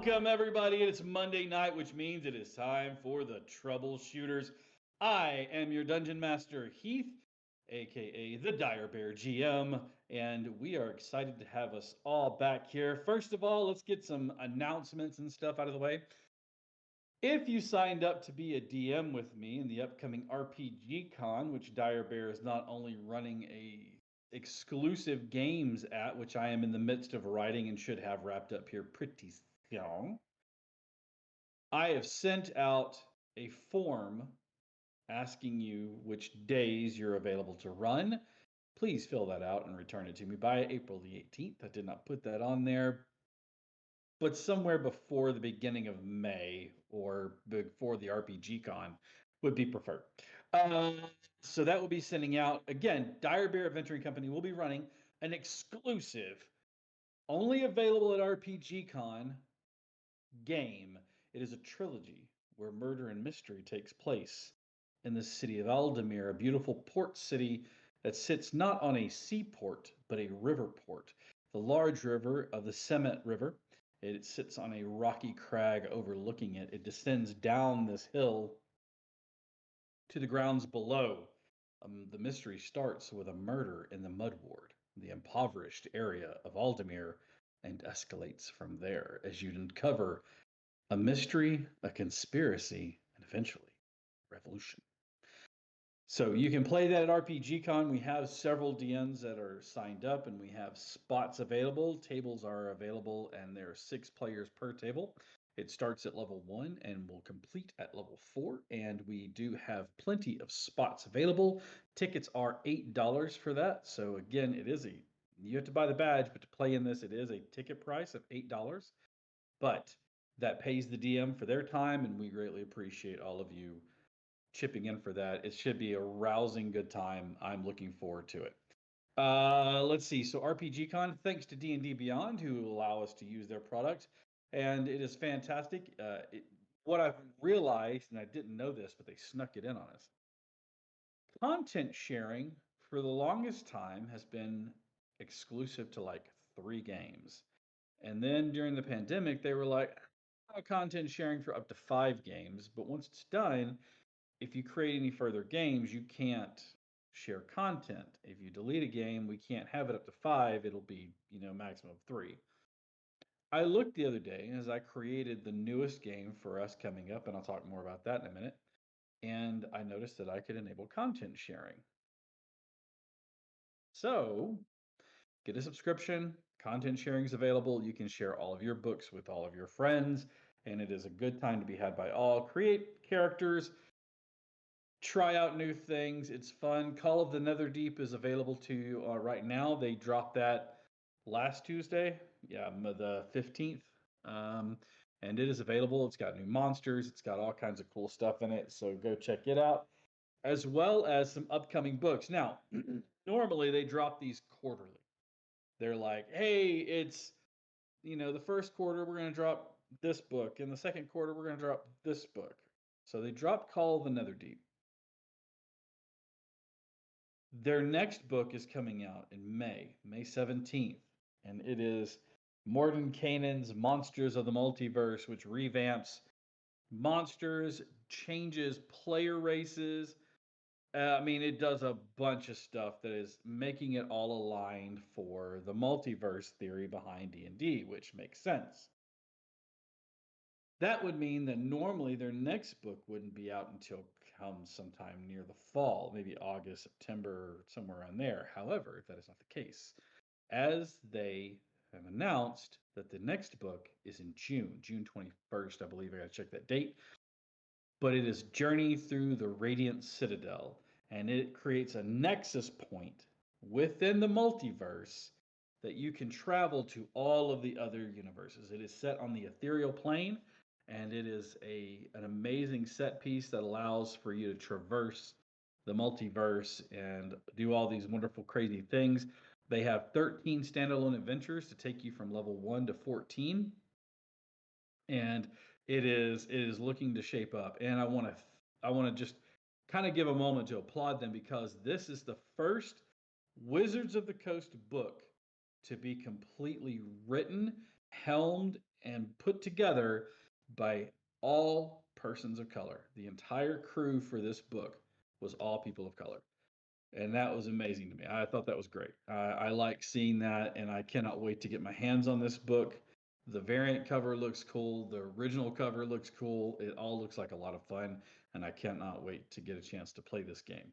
Welcome, everybody. It's Monday night, which means it is time for the Troubleshooters. I am your Dungeon Master, Heath, aka the Dire Bear GM, and we are excited to have us all back here. First of all, let's get some announcements and stuff out of the way. If you signed up to be a DM with me in the upcoming RPG Con, which Dire Bear is not only running a exclusive games at, which I am in the midst of writing and should have wrapped up here pretty soon, I have sent out a form asking you which days you're available to run. Please fill that out and return it to me by April the 18th. I did not put that on there, but somewhere before the beginning of May or before the RPG Con would be preferred. So that will be sending out, again, Dire Bear Adventuring Company will be running an exclusive, only available at RPG Con game. It is a trilogy where murder and mystery takes place in the city of Aldemir, a beautiful port city that sits not on a seaport, but a river port. The large river of the Semet River. It sits on a rocky crag overlooking it. It descends down this hill to the grounds below. The mystery starts with a murder in the Mud Ward, the impoverished area of Aldemir, and escalates from there as you uncover a mystery, a conspiracy, and eventually revolution. So you can play that at RPG Con. We have several DMs that are signed up, and we have spots available. Tables are available, and there are 6 players per table. It starts at level 1 and will complete at level 4, and we do have plenty of spots available. Tickets are $8 for that. So again, you have to buy the badge, but to play in this, it is a ticket price of $8. But that pays the DM for their time, and we greatly appreciate all of you chipping in for that. It should be a rousing good time. I'm looking forward to it. Let's see. So RPG Con, thanks to D&D Beyond, who allow us to use their product, and it is fantastic. What I've realized, and I didn't know this, but they snuck it in on us. Content sharing for the longest time has been exclusive to like 3 games. And then during the pandemic, they were like, content sharing for up to 5 games. But once it's done, if you create any further games, you can't share content. If you delete a game, we can't have it up to 5. It'll be, maximum of 3. I looked the other day as I created the newest game for us coming up, and I'll talk more about that in a minute. And I noticed that I could enable content sharing. So get a subscription. Content sharing is available. You can share all of your books with all of your friends, and it is a good time to be had by all. Create characters, try out new things. It's fun. Call of the Netherdeep is available to you right now. They dropped that last Tuesday, the 15th, and it is available. It's got new monsters. It's got all kinds of cool stuff in it, so go check it out, as well as some upcoming books. Now, normally they drop these quarterly. They're like, hey, it's, the first quarter we're going to drop this book. In the second quarter, we're going to drop this book. So they dropped Call of the Netherdeep. Their next book is coming out in May 17th. And it is Mordenkainen's Monsters of the Multiverse, which revamps monsters, changes player races. It does a bunch of stuff that is making it all aligned for the multiverse theory behind D&D, which makes sense. That would mean that normally their next book wouldn't be out until sometime near the fall, maybe August, September, somewhere around there. However, that is not the case, as they have announced that the next book is in June 21st, I believe. I got to check that date. But it is Journey Through the Radiant Citadel, and it creates a nexus point within the multiverse that you can travel to all of the other universes. It is set on the ethereal plane, and it is an amazing set piece that allows for you to traverse the multiverse and do all these wonderful, crazy things. They have 13 standalone adventures to take you from level 1 to 14. And it is looking to shape up, and I want to just kind of give a moment to applaud them, because this is the first Wizards of the Coast book to be completely written, helmed, and put together by all persons of color. The entire crew for this book was all people of color. And that was amazing to me. I thought that was great. I like seeing that, and I cannot wait to get my hands on this book. The variant cover looks cool. The original cover looks cool. It all looks like a lot of fun, and I cannot wait to get a chance to play this game.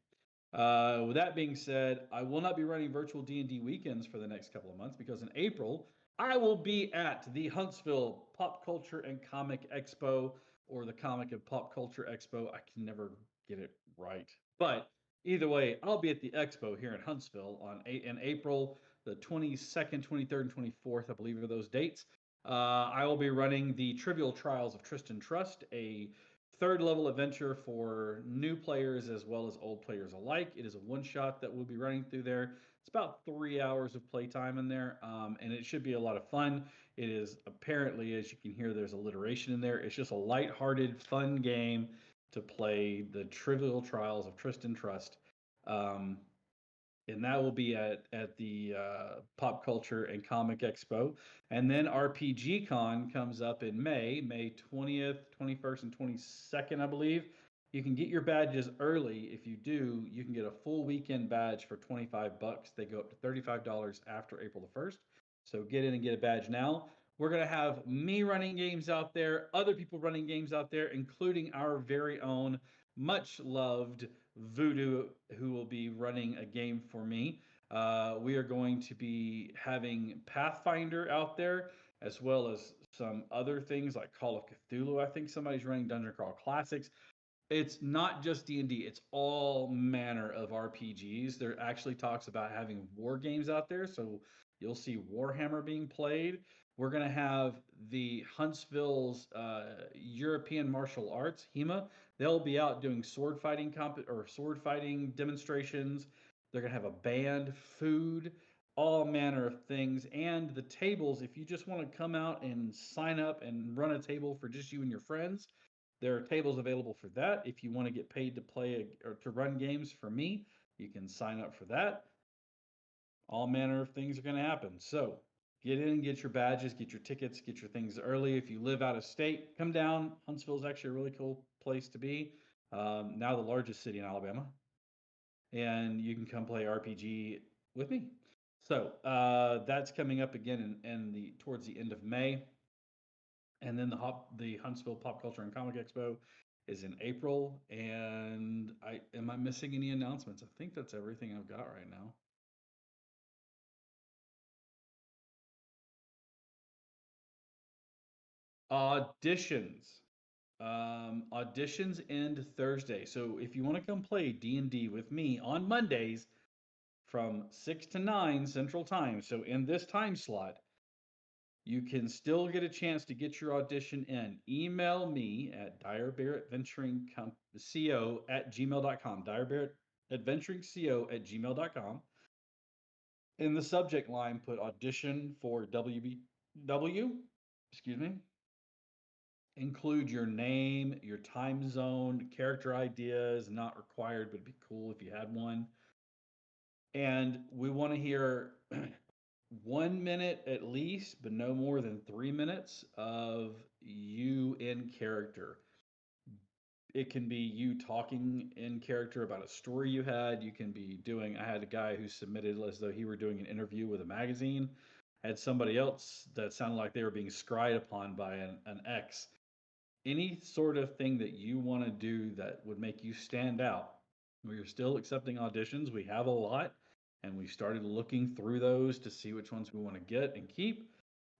With that being said, I will not be running virtual D&D weekends for the next couple of months because in April, I will be at the Huntsville Pop Culture and Comic Expo, or the Comic and Pop Culture Expo. I can never get it right. But either way, I'll be at the expo here in Huntsville in April the 22nd, 23rd, and 24th, I believe are those dates. I will be running the Trivial Trials of Tristan Trust, a third level adventure for new players as well as old players alike. It is a one shot that we'll be running through there. It's about 3 hours of playtime in there, and it should be a lot of fun. It is apparently, as you can hear, there's alliteration in there. It's just a light-hearted, fun game to play the Trivial Trials of Tristan Trust. And that will be at the Pop Culture and Comic Expo. And then RPG Con comes up in May 20th, 21st, and 22nd, I believe. You can get your badges early. If you do, you can get a full weekend badge for $25. They go up to $35 after April the 1st. So get in and get a badge now. We're going to have me running games out there, other people running games out there, including our very own much loved Voodoo, who will be running a game for me. We are going to be having Pathfinder out there, as well as some other things like Call of Cthulhu. I think somebody's running Dungeon Crawl Classics. It's not just D&D, it's all manner of RPGs. There actually talks about having war games out there, so you'll see Warhammer being played. We're going to have the Huntsville's European Martial Arts, HEMA. They'll be out doing sword fighting demonstrations. They're going to have a band, food, all manner of things. And the tables, if you just want to come out and sign up and run a table for just you and your friends, there are tables available for that. If you want to get paid to play or to run games for me, you can sign up for that. All manner of things are going to happen. So get in, get your badges, get your tickets, get your things early. If you live out of state, come down. Huntsville is actually a really cool place to be. Now the largest city in Alabama. And you can come play RPG with me. So that's coming up again in towards the end of May. And then the Huntsville Pop Culture and Comic Expo is in April. And am I missing any announcements? I think that's everything I've got right now. Auditions. Auditions end Thursday. So if you want to come play D&D with me on Mondays from 6 to 9 Central Time, so in this time slot, you can still get a chance to get your audition in. Email me at direbarrettventuringco@gmail.com. direbarrettadventuringco@gmail.com. In the subject line, put audition for WBW. Excuse me. Include your name, your time zone, character ideas, not required, but it'd be cool if you had one. And we want to hear 1 minute at least, but no more than 3 minutes of you in character. It can be you talking in character about a story you had. You can be doing, I had a guy who submitted as though he were doing an interview with a magazine. I had somebody else that sounded like they were being scried upon by an ex. Any sort of thing that you want to do that would make you stand out. We are still accepting auditions. We have a lot, and we started looking through those to see which ones we want to get and keep.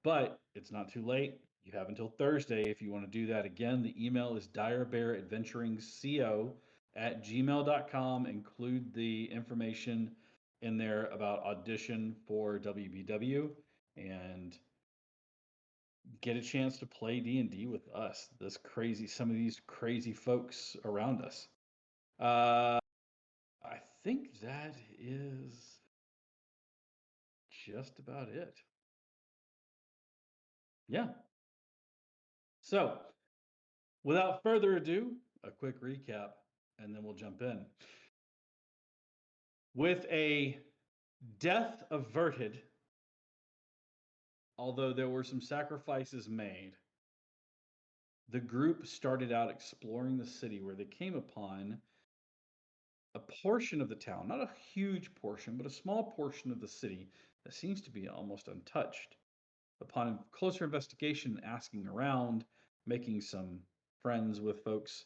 But it's not too late. You have until Thursday if you want to do that. Again, the email is direbearadventuringco@gmail.com. Include the information in there about audition for WBW and get a chance to play D&D with us. Some of these crazy folks around us. I think that is just about it. Yeah. So, without further ado, a quick recap, and then we'll jump in. With a death averted although there were some sacrifices made, the group started out exploring the city where they came upon a portion of the town, not a huge portion, but a small portion of the city that seems to be almost untouched. Upon closer investigation, asking around, making some friends with folks,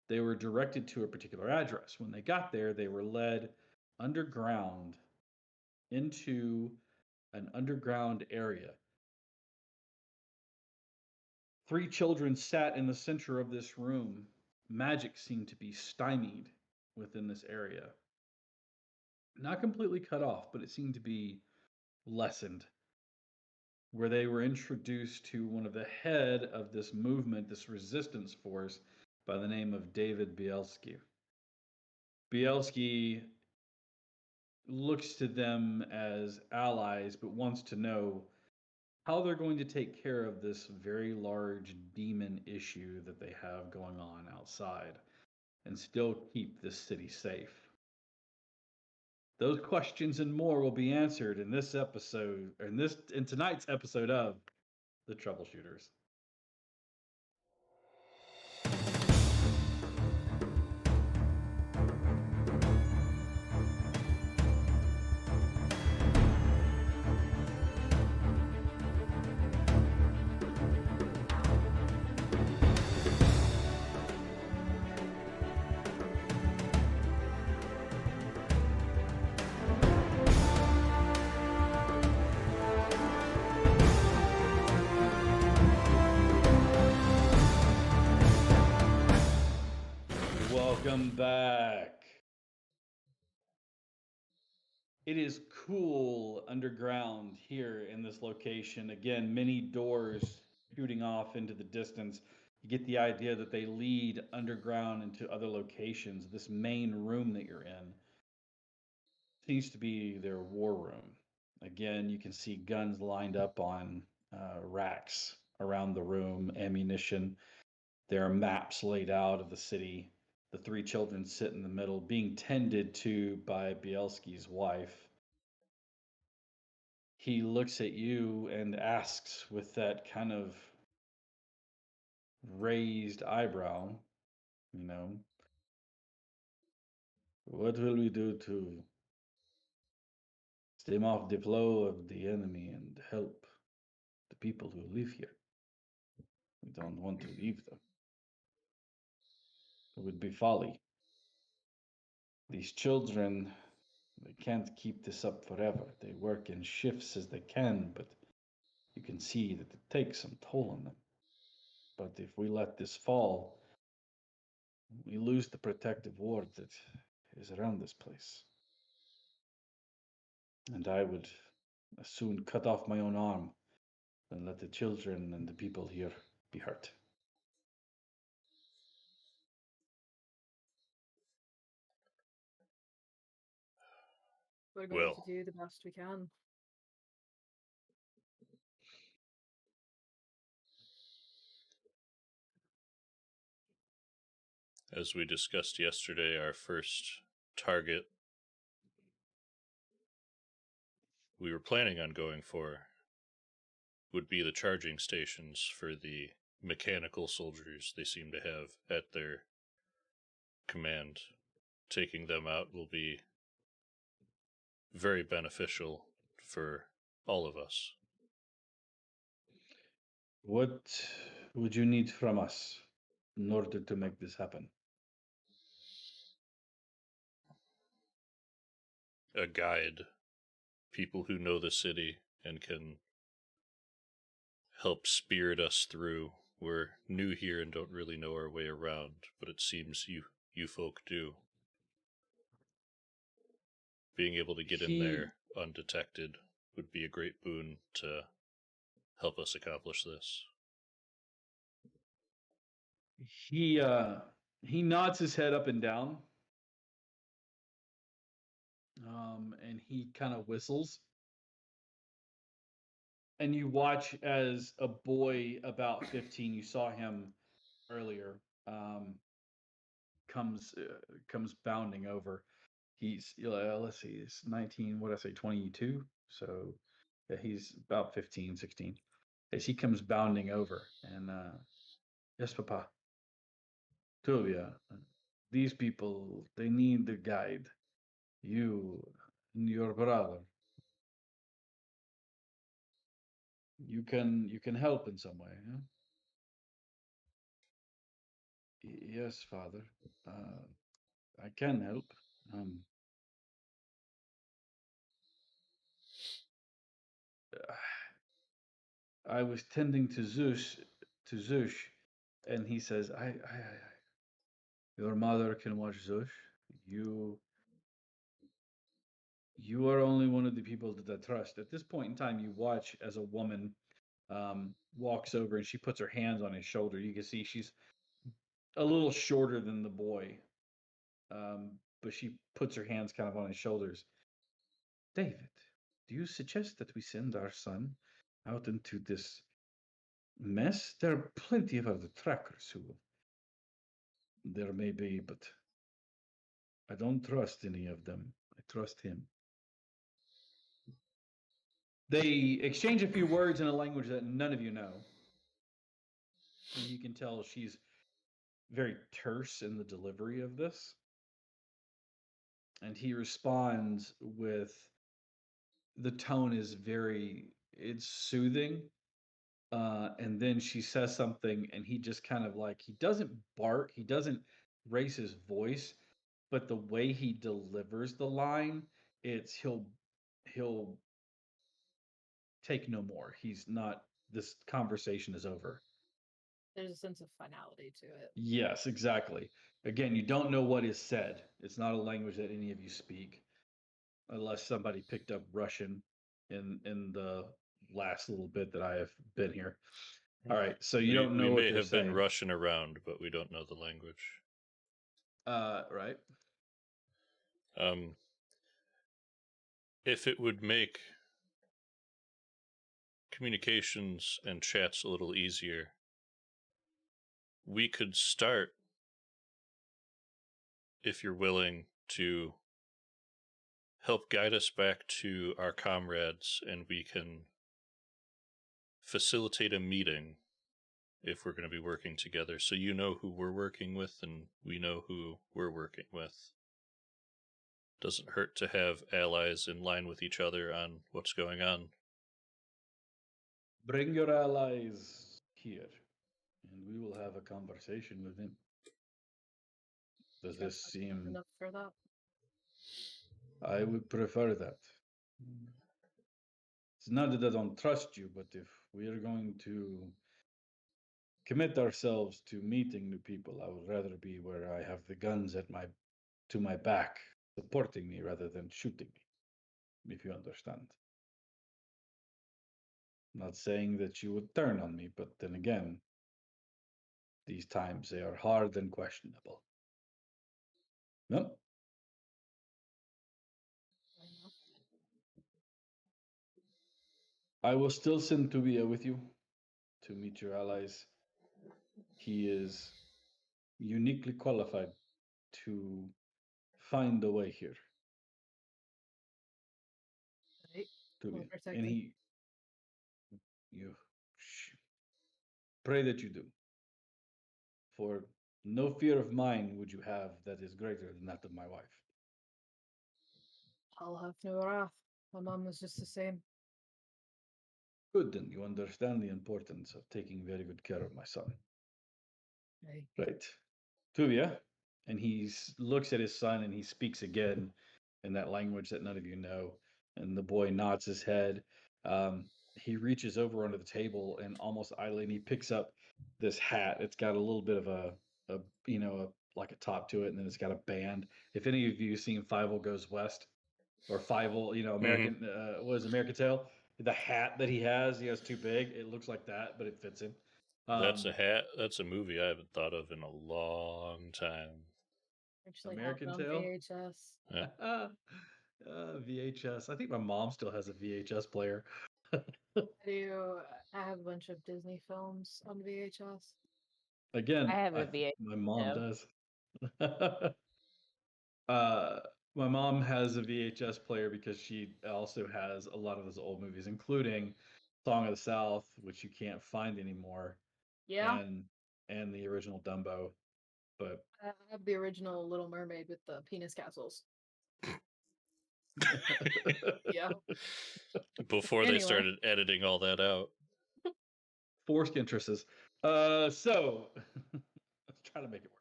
they were directed to a particular address. When they got there, they were led underground into an underground area. 3 children sat in the center of this room. Magic seemed to be stymied within this area. Not completely cut off, but it seemed to be lessened, where they were introduced to one of the head of this movement, this resistance force, by the name of David Bielski. Bielski looks to them as allies, but wants to know how they're going to take care of this very large demon issue that they have going on outside and still keep this city safe. Those questions and more will be answered in this episode, in tonight's episode of The Troubleshooters. Welcome back. It is cool underground here in this location. Again, many doors shooting off into the distance. You get the idea that they lead underground into other locations. This main room that you're in seems to be their war room. Again, you can see guns lined up on racks around the room, ammunition. There are maps laid out of the city. The 3 children sit in the middle, being tended to by Bielski's wife. He looks at you and asks with that kind of raised eyebrow, you know, what will we do to stem off the flow of the enemy and help the people who live here? We don't want to leave them. It would be folly. These children, they can't keep this up forever. They work in shifts as they can, but you can see that it takes some toll on them. But if we let this fall, we lose the protective ward that is around this place. And I would as soon cut off my own arm than let the children and the people here be hurt. We're going Well, to do the best we can. as we discussed yesterday, our first target we were planning on going for would be the charging stations for the mechanical soldiers they seem to have at their command. Taking them out will be very beneficial for all of us. What would you need from us in order to make this happen? A guide, people who know the city and can help spirit us through. We're new here and don't really know our way around, but it seems you folk do. Being able to get in there undetected would be a great boon to help us accomplish this. He nods his head up and down, and he kind of whistles. And you watch as a boy about 15, you saw him earlier, comes bounding over. He's let's see, it's 19. What did I say? 22. So He's about 15, 16. As he comes bounding over, and yes, Papa. Tuvia, these people, they need the guide. You and your brother. You can help in some way, huh? Yes, Father. I can help. I was tending to Zeus, and he says, your mother can watch Zeus. You are only one of the people that I trust. At this point in time, you watch as a woman walks over and she puts her hands on his shoulder. You can see she's a little shorter than the boy, but she puts her hands kind of on his shoulders. David, do you suggest that we send our son out into this mess? There are plenty of other trackers who there may be, but I don't trust any of them. I trust him. They exchange a few words in a language that none of you know. And you can tell she's very terse in the delivery of this. And he responds with the tone is it's soothing. And then she says something, and he just kind of like, he doesn't bark, he doesn't raise his voice, but the way he delivers the line, it's he'll take no more. He's not, this conversation is over. There's a sense of finality to it. Yes, exactly. Again, you don't know what is said. It's not a language that any of you speak, unless somebody picked up Russian in the last little bit that I have been here. All right, so you don't know we what may they're have saying. been Russian around, but we don't know the language. Right. If it would make communications and chats a little easier, we could start, if you're willing, to help guide us back to our comrades, and we can facilitate a meeting if we're going to be working together, so you know who we're working with and we know who we're working with. Doesn't hurt to have allies in line with each other on what's going on. Bring your allies here, and we will have a conversation with them. Does this seem enough for that? I would prefer that. It's not that I don't trust you, but if we are going to commit ourselves to meeting new people, I would rather be where I have the guns to my back, supporting me rather than shooting me, if you understand. I'm not saying that you would turn on me, but then again, these times they are hard and questionable. No? I will still send Tubia with you to meet your allies. He is uniquely qualified to find a way here. Right. Tubia. And you pray that you do. For no fear of mine would you have that is greater than that of my wife. I'll have no wrath. My mom was just the same. Good, then you understand the importance of taking very good care of my son. Right. Tuvia, and he looks at his son and he speaks again in that language that none of you know. And the boy nods his head. He reaches over under the table and almost idly, and he picks up this hat. It's got a little bit of like a top to it, and then it's got a band. If any of you seen Five Goes West or Five, American, what is American Tail? The hat that he has too big. It looks like that, but it fits him. That's a hat. That's a movie I haven't thought of in a long time. Actually, American have it Tail? on VHS. Yeah. VHS. I think my mom still has a VHS player. I have a bunch of Disney films on VHS. Again, I have a VHS. my mom does. My mom has a VHS player because she also has a lot of those old movies, including Song of the South, which you can't find anymore, Yeah, and the original Dumbo. But I have the original Little Mermaid with the penis castles. Yeah. Before they Anyway. started editing all that out. foreskin tresses. So let's try to make it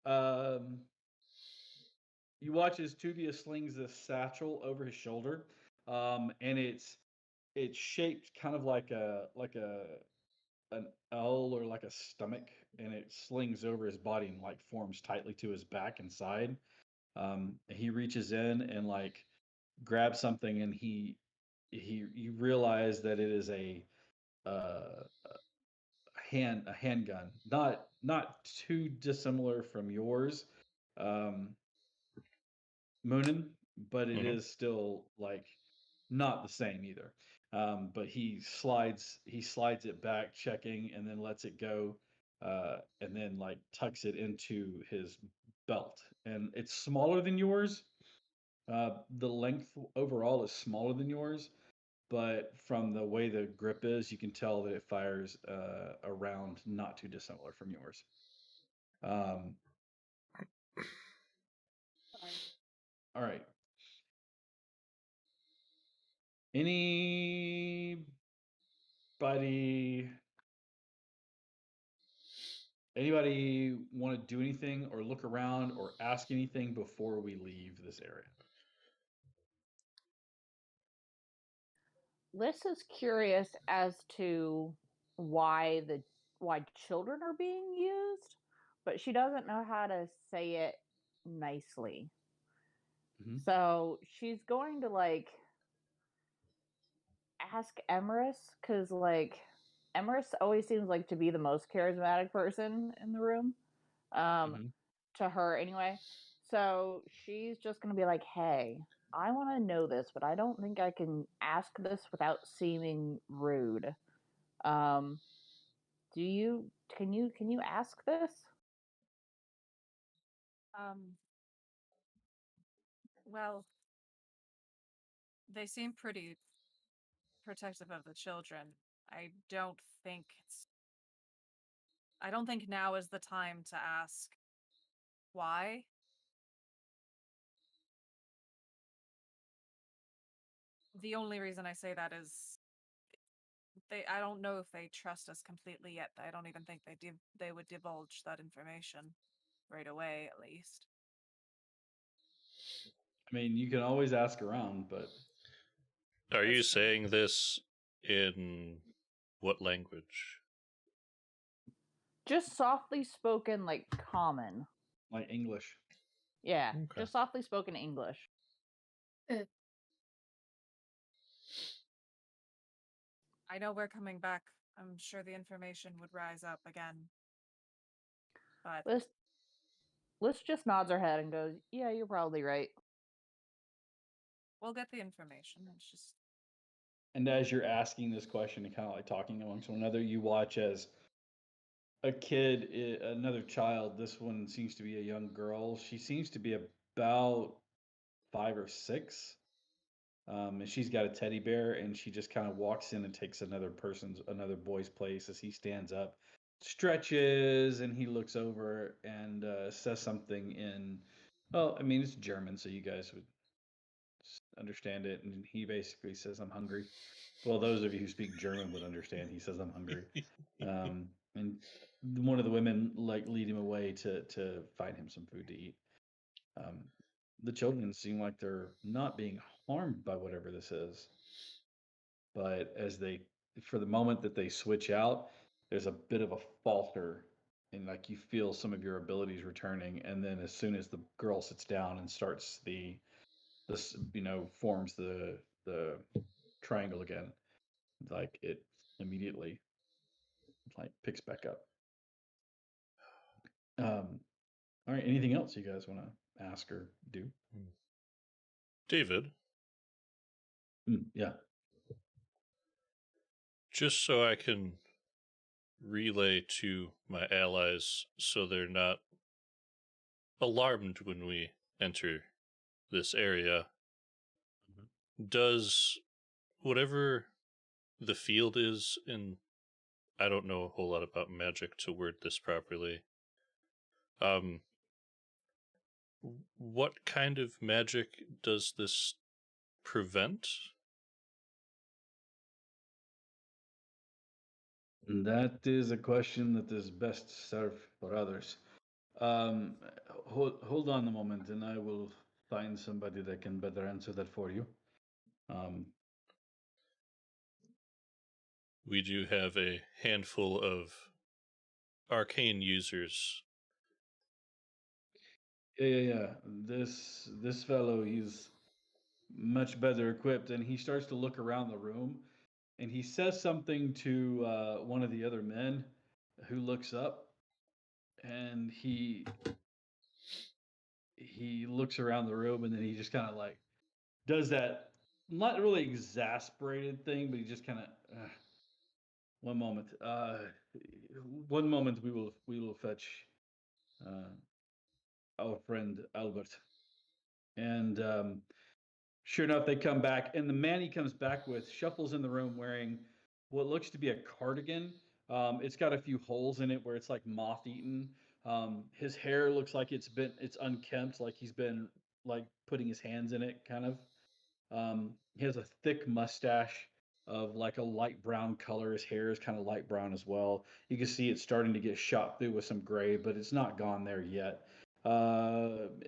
work. You watch as Tuvia slings this satchel over his shoulder, and it's shaped kind of like an L or like a stomach, and it slings over his body and like forms tightly to his back and side. He reaches in and like grabs something, and you realize that it is uh, a handgun, not too dissimilar from yours, um, Moonin, but it Mhm. is still like not the same either. But he slides it back, checking, and then lets it go, and then like tucks it into his belt. And it's smaller than yours. The length overall is smaller than yours, but from the way the grip is, you can tell that it fires a round not too dissimilar from yours. Um, all right. Anybody Anybody want to do anything or look around or ask anything before we leave this area? Liz is curious as to why children are being used, but she doesn't know how to say it nicely. Mhm. So she's going to like ask Emerus because like Emerus always seems like to be the most charismatic person in the room. Mhm. To her anyway. So she's just gonna be like, "Hey, I want to know this, but I don't think I can ask this without seeming rude. Um, do you? Can you ask this?" Well, they seem pretty protective of the children. I don't think it's. I don't think now is the time to ask why. The only reason I say that is I don't know if they trust us completely yet. I don't even think they would divulge that information right away, at least. I mean, you can always ask around, but Are you That's true. saying this in what language? Just softly spoken, like common. like English. Yeah, Okay. just softly spoken English. I know we're coming back. I'm sure the information would rise up again. But Liz just nods her head and goes, "Yeah, you're probably right." we'll get the information. It's just And as you're asking this question and kind of like talking amongst one another, you watch as another child, this one seems to be a young girl. She seems to be about 5 or 6. And she's got a teddy bear, and she just kind of walks in and takes another boy's place as he stands up, stretches, and he looks over and says something in, well, I mean, it's German, so you guys would understand it. And he basically says, "I'm hungry." Well, those of you who speak German would understand. He says, "I'm hungry," and one of the women like lead him away to find him some food to eat. Um, the children seem like they're not being harmed by whatever this is, but for the moment that they switch out, there's a bit of a falter, and like you feel some of your abilities returning, and then as soon as the girl sits down and starts forms the triangle again, like it immediately like picks back up. All right, anything else you guys want to ask or do? David, Yeah. just so I can relay to my allies so they're not alarmed when we enter this area. Does whatever the field is, and I don't know a whole lot about magic to word this properly, what kind of magic does this prevent? That is a question that is best served for others. Hold on a moment, and I will find somebody that can better answer that for you. We do have a handful of arcane users. Yeah. This fellow, he's much better equipped, and he starts to look around the room, and he says something to one of the other men, who looks up, and he looks around the room, and then he just kind of like does that not really exasperated thing, but he just kind of one moment. One moment. We will fetch our friend Albert. And sure enough, they come back, and the man he comes back with shuffles in the room wearing what looks to be a cardigan. It's got a few holes in it where it's like moth-eaten. His hair looks like it's unkempt, like he's been like putting his hands in it, kind of. He has a thick mustache of like a light brown color. His hair is kind of light brown as well. You can see it's starting to get shot through with some gray, but it's not gone there yet.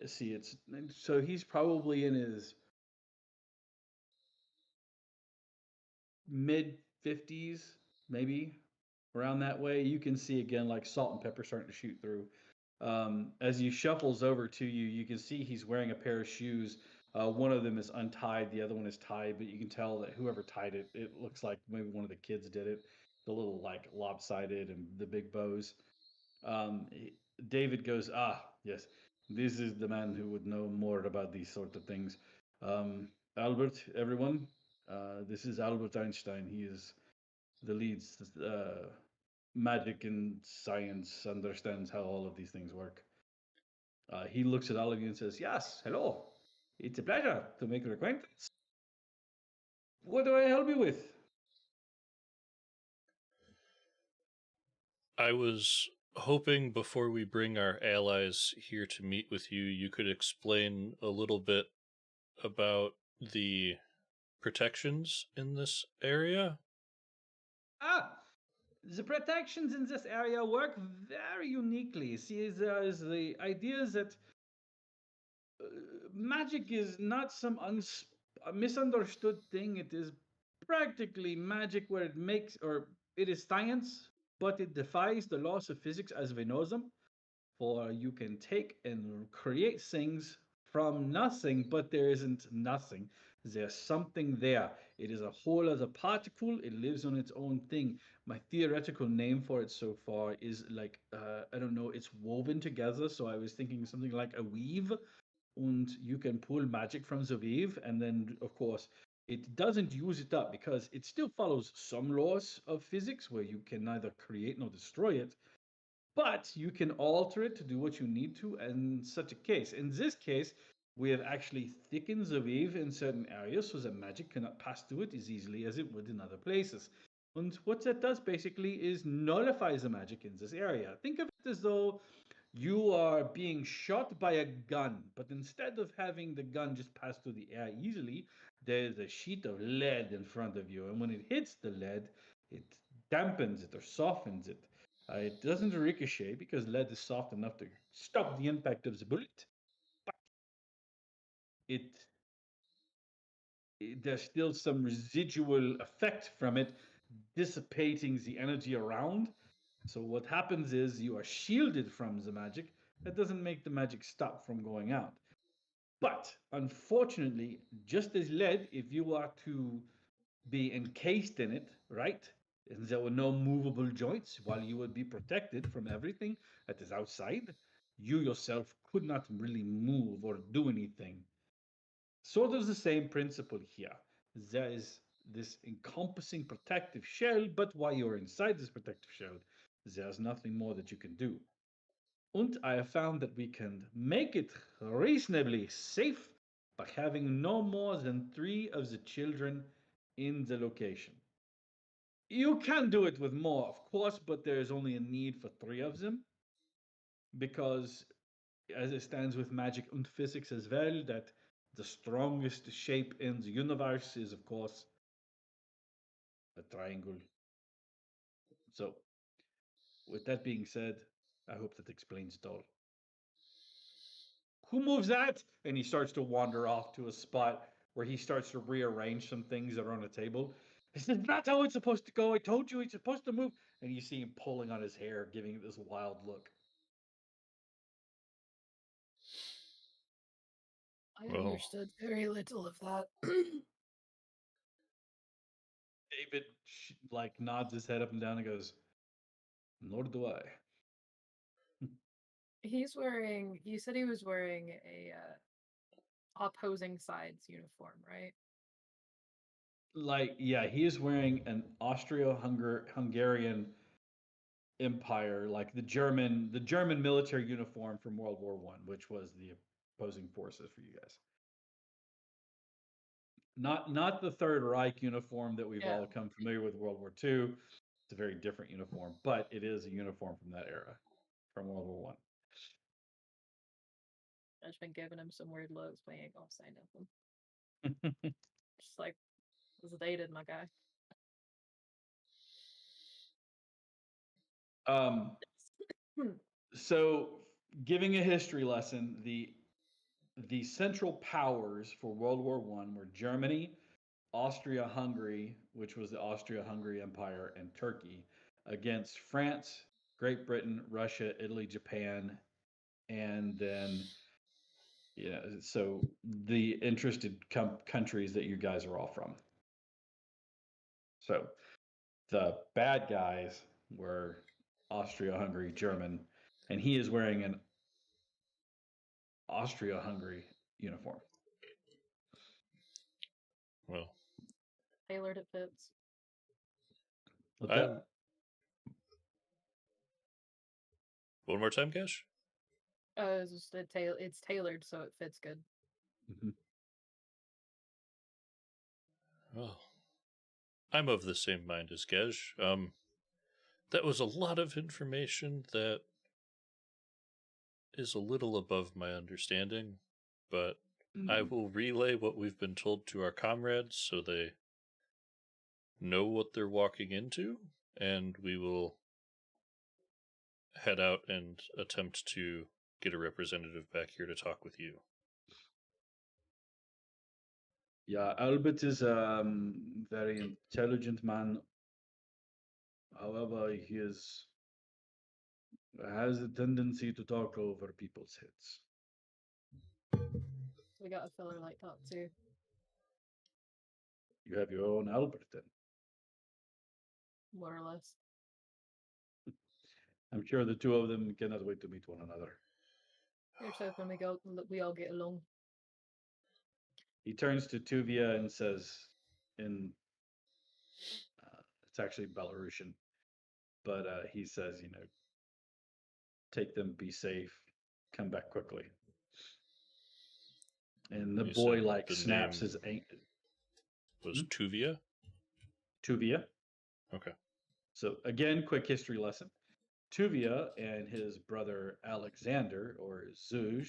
See, it's so he's probably in his mid 50s, maybe around that way. You can see again like salt and pepper starting to shoot through. As he shuffles over to you, you can see he's wearing a pair of shoes. One of them is untied, the other one is tied, but you can tell that whoever tied it, it looks like maybe one of the kids did it. The little like lopsided and the big bows. Um, David goes, yes, this is the man who would know more about these sort of things. Albert, everyone, this is Albert Einstein. He is the lead magic and science, understands how all of these things work. He looks at all of you and says, yes, hello. It's a pleasure to make your acquaintance. What do I help you with? I was hoping before we bring our allies here to meet with you, you could explain a little bit about the protections in this area. The protections in this area work very uniquely. See, there's the idea that magic is not some misunderstood thing. It is practically magic where it makes, or it is science, but it defies the laws of physics as we know them. For you can take and create things from nothing, but there isn't nothing. There's something there. It is a whole other particle. It lives on its own thing. My theoretical name for it so far is like, I don't know, it's woven together. So I was thinking something like a weave. And you can pull magic from the weave. And then, of course, it doesn't use it up because it still follows some laws of physics where you can neither create nor destroy it, but you can alter it to do what you need to in such a case. In this case, we have actually thickened the weave in certain areas so that magic cannot pass through it as easily as it would in other places. And what that does basically is nullifies the magic in this area. Think of it as though you are being shot by a gun, but instead of having the gun just pass through the air easily, there's a sheet of lead in front of you. And when it hits the lead, it dampens it or softens it. It doesn't ricochet because lead is soft enough to stop the impact of the bullet, but it, there's still some residual effect from it dissipating the energy around. So what happens is you are shielded from the magic. That doesn't make the magic stop from going out. But unfortunately, just as lead, if you are to be encased in it, right? And there were no movable joints, while you would be protected from everything that is outside, you yourself could not really move or do anything. Sort of the same principle here. There is this encompassing protective shell, but while you're inside this protective shell, there's nothing more that you can do. And I have found that we can make it reasonably safe by having no more than 3 of the children in the location. You can do it with more, of course, but there is only a need for 3 of them. Because, as it stands with magic and physics as well, that the strongest shape in the universe is, of course, a triangle. So, with that being said, I hope that explains it all. Who moves that? And he starts to wander off to a spot where he starts to rearrange some things that are on a table. He says, "That's how it's supposed to go. I told you it's supposed to move." And you see him pulling on his hair, giving it this wild look. I Well. understood very little of that. David like nods his head up and down and goes, "Nor do I." He's wearing. You said he was wearing a opposing sides uniform, right? Like, yeah, he is wearing an Austro-Hungarian Empire, like the German military uniform from World War One, which was the opposing forces for you guys. Not the Third Reich uniform that we've Yeah. all come familiar with World War II. It's a very different uniform, but it is a uniform from that era, from World War One. I've just been giving him some weird looks, but he ain't gonna say nothing. Just like, this is dated, my guy. So, giving a history lesson, the central powers for World War One were Germany, Austria-Hungary, which was the Austria-Hungary Empire, and Turkey, against France, Great Britain, Russia, Italy, Japan, and then so the interested countries that you guys are all from. So the bad guys were Austria-Hungary, German, and he is wearing an Austria-Hungary uniform. Well, Tailored, it fits. What's that? One more time, Cash? It's just it's tailored, so it fits good. Mm-hmm. Well, I'm of the same mind as Gej. That was a lot of information that is a little above my understanding, but I will relay what we've been told to our comrades so they know what they're walking into, and we will head out and attempt to get a representative back here to talk with you. Yeah, Albert is a very intelligent man. However, he has a tendency to talk over people's heads. We got a filler like that too. You have your own Albert then. More or less. I'm sure the two of them cannot wait to meet one another. Here's hoping we all get along. He turns to Tuvia and says, it's actually Belarusian, but he says, take them, be safe, come back quickly. And the boy snaps his ankle. Was Tuvia? Tuvia. Okay. So again, quick history lesson. Tuvia and his brother Alexander, or Zuj,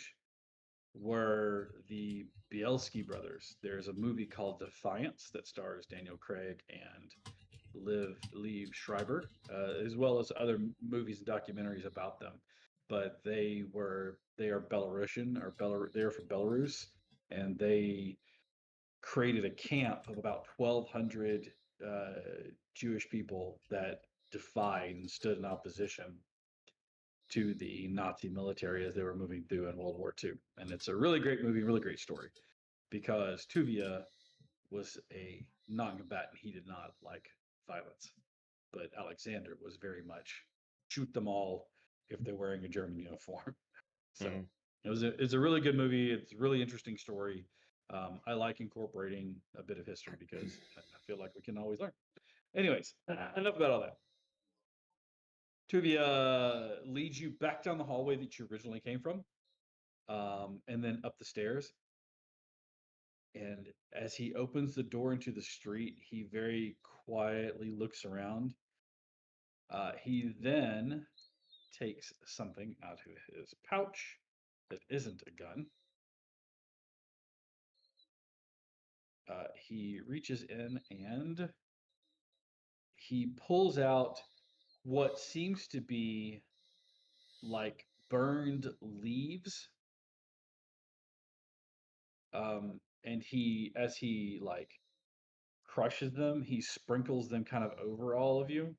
were the Bielski brothers. There's a movie called Defiance that stars Daniel Craig and Liev Schreiber, as well as other movies and documentaries about them. But they are Belarusian, they are from Belarus, and they created a camp of about 1,200 Jewish people that defied and stood in opposition to the Nazi military as they were moving through in World War II. And it's a really great movie, really great story, because Tuvia was a non-combatant. He did not like violence, but Alexander was very much shoot them all if they're wearing a German uniform. So it's a really good movie. It's a really interesting story. I like incorporating a bit of history because I feel like we can always learn. Anyways, enough about all that. Tuvia leads you back down the hallway that you originally came from, and then up the stairs. And as he opens the door into the street, he very quietly looks around. He then takes something out of his pouch that isn't a gun. He reaches in and he pulls out what seems to be like burned leaves. And as he like crushes them, he sprinkles them kind of over all of you.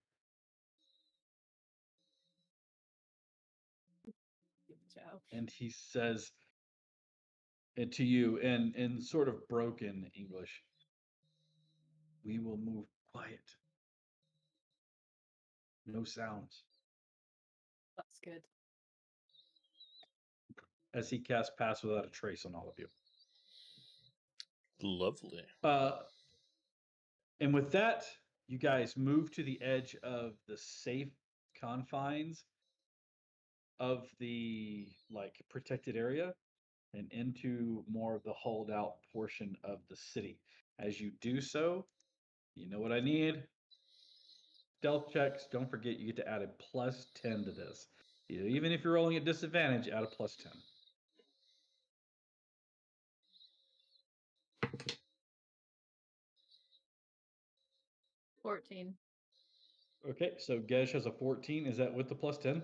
And he says it to you in sort of broken English. We will move quiet. No sounds. That's good. As he casts Pass Without a Trace on all of you. Lovely. And with that, you guys move to the edge of the safe confines of the like protected area and into more of the holdout portion of the city. As you do so, you know what I need? Stealth checks. Don't forget you get to add a +10 to this. Even if you're rolling at disadvantage, add a +10. $14. Okay, so Gesh has a 14. Is that with the +10?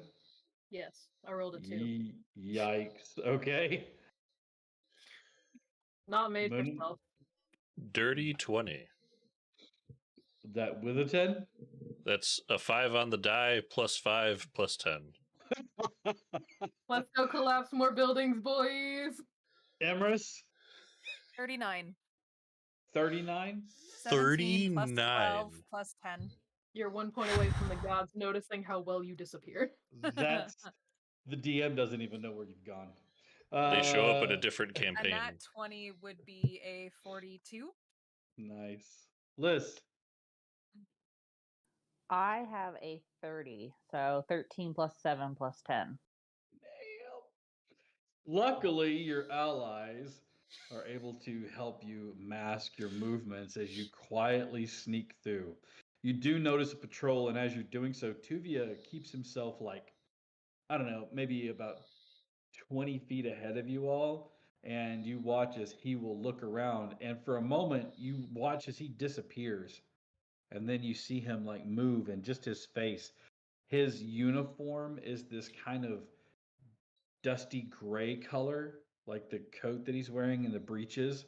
Yes, I rolled a 2. Yikes. Okay. Not made for Moon, stealth. Dirty 20. that with a 10? That's a 5 on the die, +5, +10. Let's go collapse more buildings, boys. Emrys, 39. 39. 17 plus 12 39. plus 10. You're 1 point away from the gods noticing how well you disappear. That's the DM doesn't even know where you've gone. They show up in a different And campaign. that 20 would be a 42. Nice. Liz, I have a 30, so 13 plus 7 plus 10. luckily your allies are able to help you mask your movements as you quietly sneak through. You do notice a patrol, and as you're doing so, Tuvia keeps himself like, I don't know, maybe about 20 feet ahead of you all. And you watch as he will look around, and for a moment, you watch as he disappears. And then you see him like move, and just his face. His uniform is this kind of dusty gray color, like the coat that he's wearing and the breeches.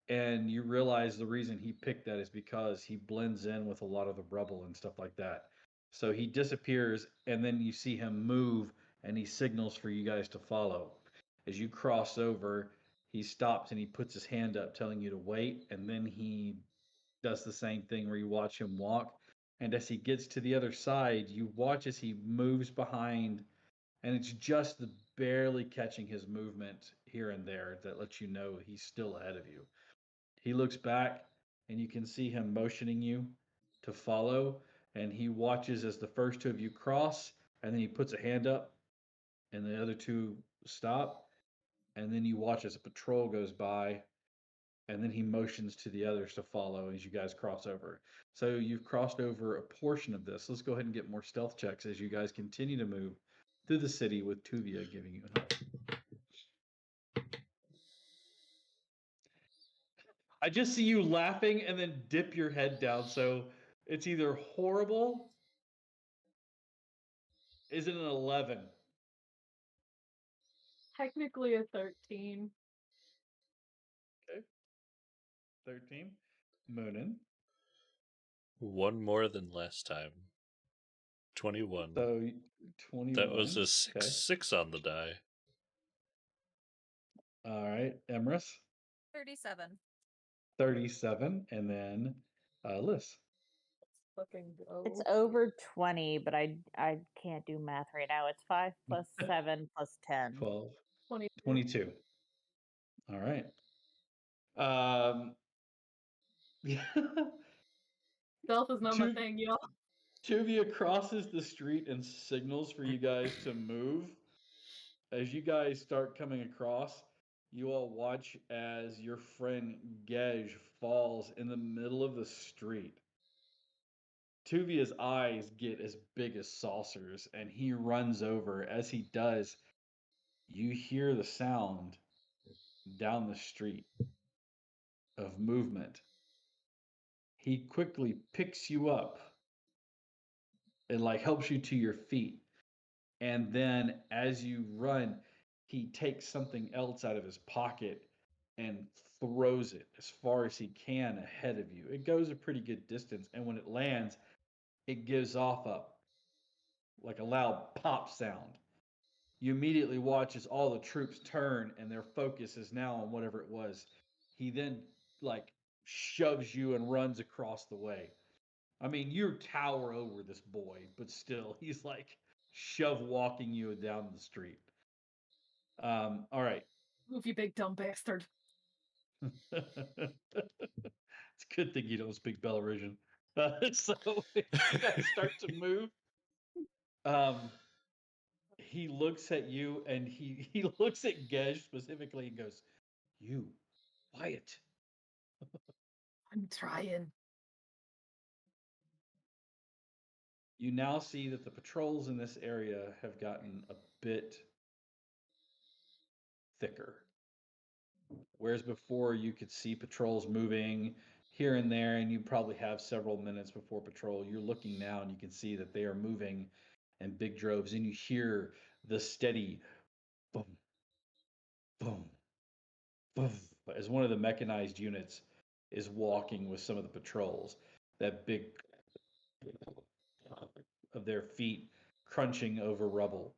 And you realize the reason he picked that is because he blends in with a lot of the rubble and stuff like that. So he disappears, and then you see him move, and he signals for you guys to follow. As you cross over, he stops and he puts his hand up, telling you to wait, and then he does the same thing where you watch him walk. And as he gets to the other side, you watch as he moves behind, and it's just the barely catching his movement here and there that lets you know he's still ahead of you. He looks back, and you can see him motioning you to follow, and he watches as the first two of you cross, and then he puts a hand up, and the other two stop, and then you watch as a patrol goes by, and then he motions to the others to follow as you guys cross over. So you've crossed over a portion of this. Let's go ahead and get more stealth checks as you guys continue to move through the city with Tuvia giving you help. I just see you laughing and then dip your head down. So it's either horrible. Is it an 11? Technically a 13. Okay. 13. Moonin. One more than last time. 21. So 21. That was a 6, Okay. 6 on the die. All right. Emrys. 37. 37. And then Liz. Fucking go. It's over 20, but I can't do math right now. It's 5 plus 7 plus 10. 12. 22. 22. All right. Yeah. Stealth is not my thing, y'all. Tuvia crosses the street and signals for you guys to move. As you guys start coming across, You all watch as your friend Gej falls in the middle of the street. Tuvia's eyes get as big as saucers, and he runs over. As he does, you hear the sound down the street of movement. He quickly picks you up and like helps you to your feet. And then as you run, he takes something else out of his pocket and throws it as far as he can ahead of you. It goes a pretty good distance, and when it lands, it gives off like a loud pop sound. You immediately watch as all the troops turn and their focus is now on whatever it was. He then like shoves you and runs across the way. I mean, you tower over this boy, but still, he's like shove walking you down the street. All right. Move, you big dumb bastard. It's a good thing you don't speak Belarusian. So you guys start to move. He looks at you and he looks at Gej specifically and goes, "You, Wyatt." I'm trying. You now see that the patrols in this area have gotten a bit thicker. Whereas before you could see patrols moving here and there, and you probably have several minutes before patrol. You're looking now and you can see that they are moving in big droves, and you hear the steady boom, boom, boom, as one of the mechanized units is walking with some of the patrols. That big of their feet crunching over rubble.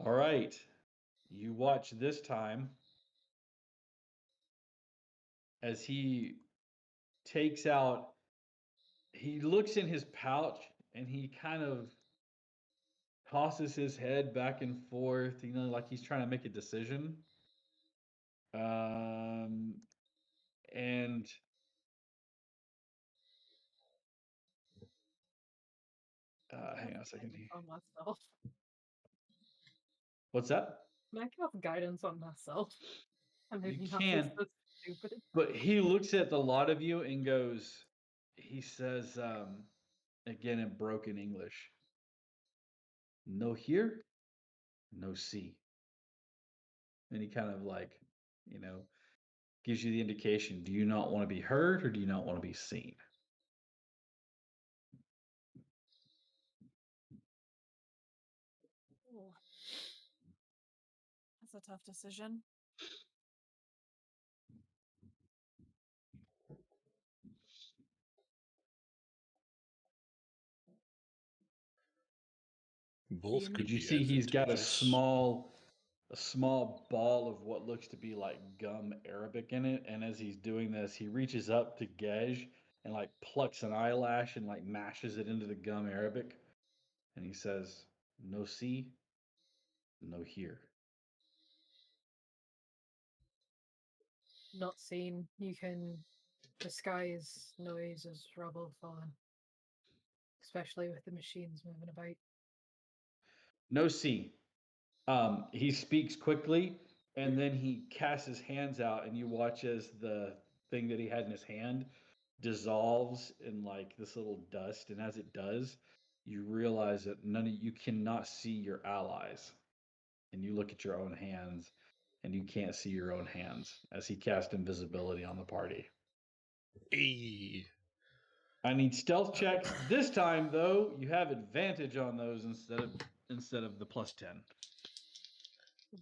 All right, you watch this time as he takes out, he looks in his pouch and he kind of tosses his head back and forth, like he's trying to make a decision. And hang on a second. On myself. What's that? I can have guidance on myself. I maybe You not can, so stupid. but he looks at the lot of you and goes, he says, again in broken English, "No here, no see." And he kind of like, gives you the indication, do you not want to be heard or do you not want to be seen? Ooh. That's a tough decision. Both could Did you be see he's got a advantageous. small ball of what looks to be like gum Arabic in it, and as he's doing this, he reaches up to Gej and like plucks an eyelash and like mashes it into the gum Arabic, and he says, "No see, no hear." Not seen. You can disguise noise as rubble falling. Especially with the machines moving about. No see. He speaks quickly, and then he casts his hands out, and you watch as the thing that he had in his hand dissolves in like this little dust. And as it does, you realize that you cannot see your allies. And you look at your own hands, and you can't see your own hands as he cast invisibility on the party. Hey. I need stealth checks. This time, though, you have advantage on those instead of the +10.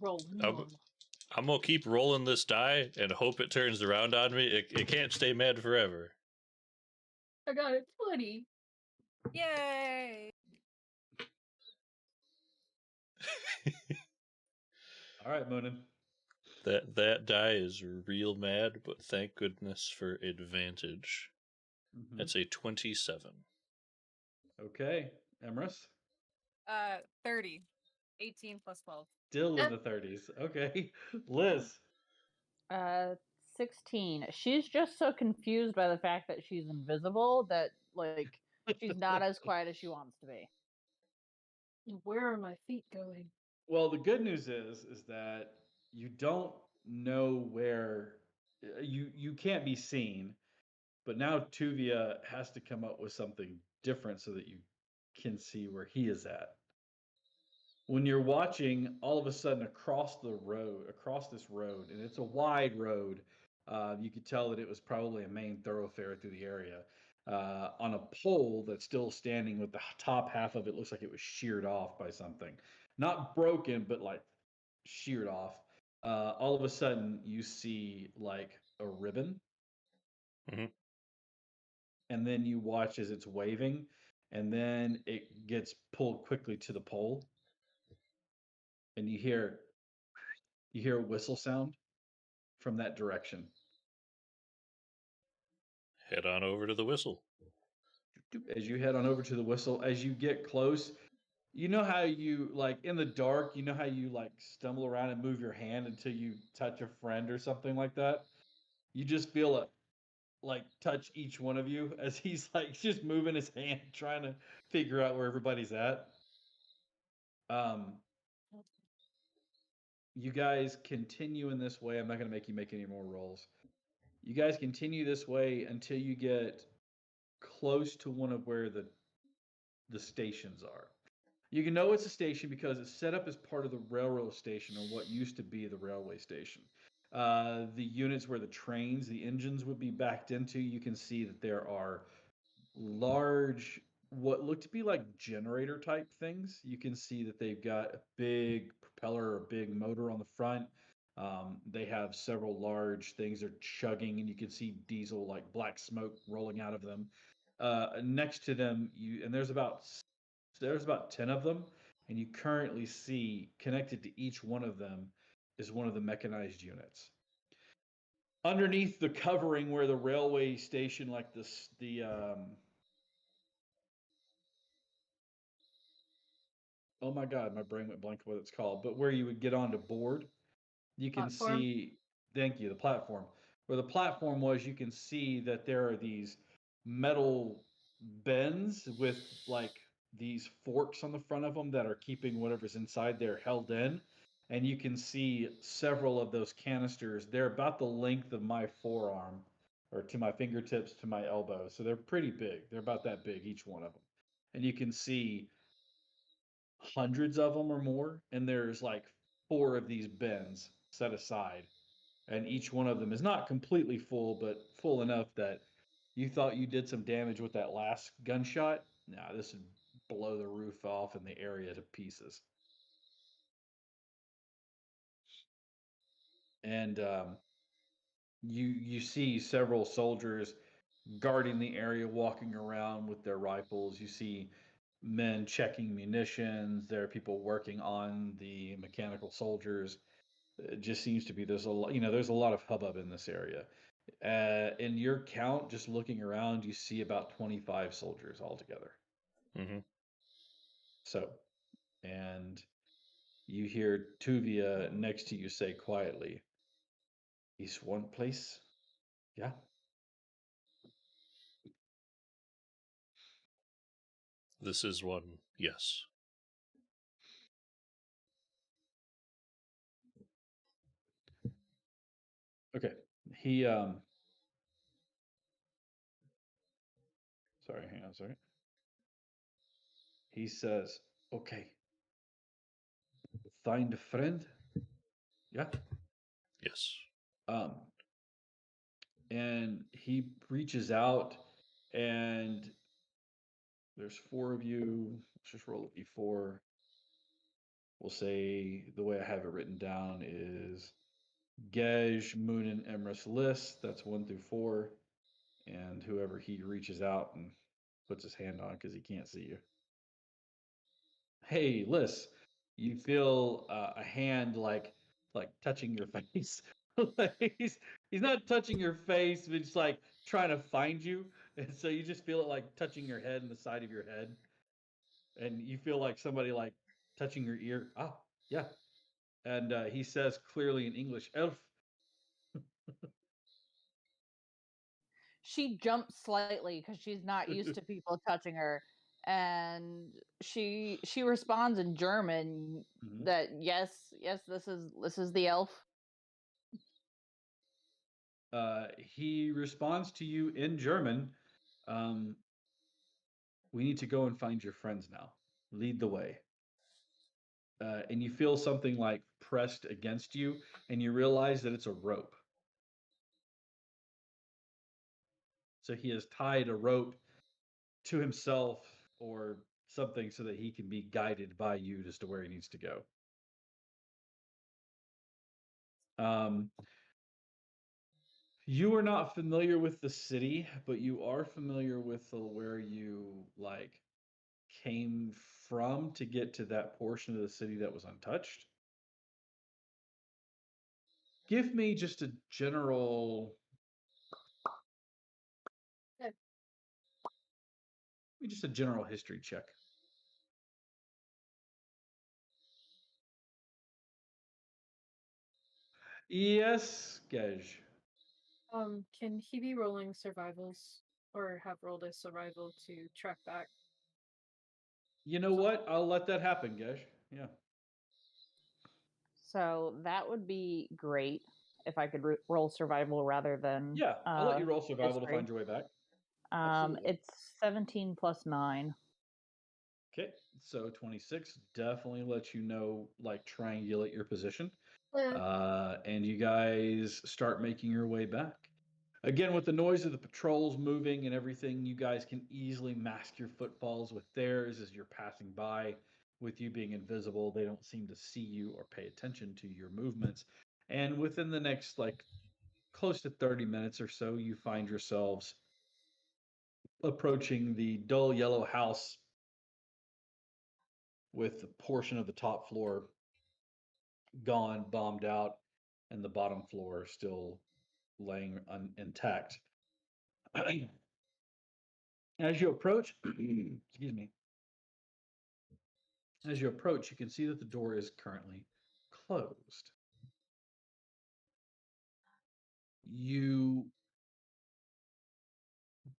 Roll normal. I'm gonna keep rolling this die and hope it turns around on me. It can't stay mad forever. I got it 20. Yay! All right, Moonin. That die is real mad, but thank goodness for advantage. Mm-hmm. That's a 27. Okay, Emrys. 30. 18 plus 12. Still in the 30s. Okay, Liz. 16. She's just so confused by the fact that she's invisible that like she's not as quiet as she wants to be. Where are my feet going? Well, the good news is that you don't know where you can't be seen, but now Tuvia has to come up with something different so that you can see where he is at. When you're watching, all of a sudden across this road, and it's a wide road, you could tell that it was probably a main thoroughfare through the area. On a pole that's still standing with the top half of it looks like it was sheared off by something. Not broken, but like sheared off. All of a sudden, you see like a ribbon, Mhm. and then you watch as it's waving, and then it gets pulled quickly to the pole, and you hear a whistle sound from that direction. Head on over to the whistle. As you head on over to the whistle, as you get close, you know how you like in the dark, you know how you like stumble around and move your hand until you touch a friend or something like that? You just feel it like touch each one of you as he's like just moving his hand trying to figure out where everybody's at. You guys continue in this way. I'm not going to make you make any more rolls. You guys continue this way until you get close to one of where the stations are. You can know it's a station because it's set up as part of the railroad station, or what used to be the railway station. The units where the trains, the engines would be backed into, you can see that there are large, what look to be like generator type things. You can see that they've got a big propeller or big motor on the front. They have several large things they're chugging, and you can see diesel like black smoke rolling out of them. Next to them, there's about 10 of them, and you currently see connected to each one of them is one of the mechanized units. Underneath the covering where the railway station, like this, oh my God, my brain went blank what it's called, but where you would get onto board, you can Platform? see, thank you, the platform. Where the platform was, you can see that there are these metal bends with like these forks on the front of them that are keeping whatever's inside there held in. And you can see several of those canisters. They're about the length of my forearm, or to my fingertips to my elbow. So they're pretty big. They're about that big, each one of them. And you can see hundreds of them or more. And there's like 4 of these bins set aside. And each one of them is not completely full, but full enough that you thought you did some damage with that last gunshot. Nah, this would blow the roof off and the area to pieces. And you see several soldiers guarding the area, walking around with their rifles. You see men checking munitions. There are people working on the mechanical soldiers. It just seems to be there's a lot, there's a lot of hubbub in this area. In your count, just looking around, you see about 25 soldiers altogether. Mm-hmm. So, and you hear Tuvia next to you say quietly, "Is one place? Yeah." This is one, yes. Okay. He sorry, hang on a second. He says, "Okay. Find a friend." Yeah. Yes. And he reaches out, and there's 4 of you. Let's just roll a d4. We'll say the way I have it written down is Gej, Moonin, Emrys, Liss. That's 1 through 4. And whoever he reaches out and puts his hand on because he can't see you. Hey, Liss, you feel a hand like touching your face. Like, he's not touching your face, but it's like trying to find you. And so you just feel it like touching your head and the side of your head. And you feel like somebody like touching your ear. Ah, yeah. And he says clearly in English, "Elf." She jumps slightly because she's not used to people touching her, and she responds in German Mhm. that yes, this is the elf. He responds to you in German. We need to go and find your friends now. Lead the way. And you feel something like pressed against you, and you realize that it's a rope. So he has tied a rope to himself or something so that he can be guided by you as to where he needs to go. You are not familiar with the city, but you are familiar with where you came from to get to that portion of the city that was untouched. Give me just a general. Okay. Just a general history check. Yes, Gej. Can he be rolling survivals or have rolled a survival to track back? You know what? I'll let that happen, Gej. Yeah. So that would be great if I could roll survival rather than Yeah, I'll let you roll survival to find your way back. Absolutely. It's 17 plus 9. Okay, so 26 definitely lets you know, triangulate your position. And you guys start making your way back. Again, with the noise of the patrols moving and everything, you guys can easily mask your footfalls with theirs as you're passing by. With you being invisible, they don't seem to see you or pay attention to your movements. And within the next, close to 30 minutes or so, you find yourselves approaching the dull yellow house with a portion of the top floor gone, bombed out, and the bottom floor still laying intact. As you approach, excuse me, as you approach, you can see that the door is currently closed. You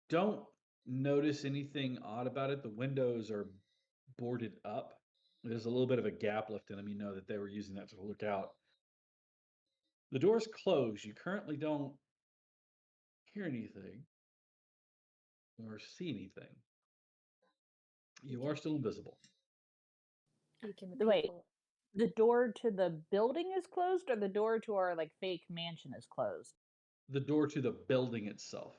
don't notice anything odd about it. The windows are boarded up. There's a little bit of a gap left in them. You know that they were using that to look out. The door's closed. You currently don't hear anything or see anything. You are still invisible. Wait, the door to the building is closed, or the door to our fake mansion is closed? The door to the building itself.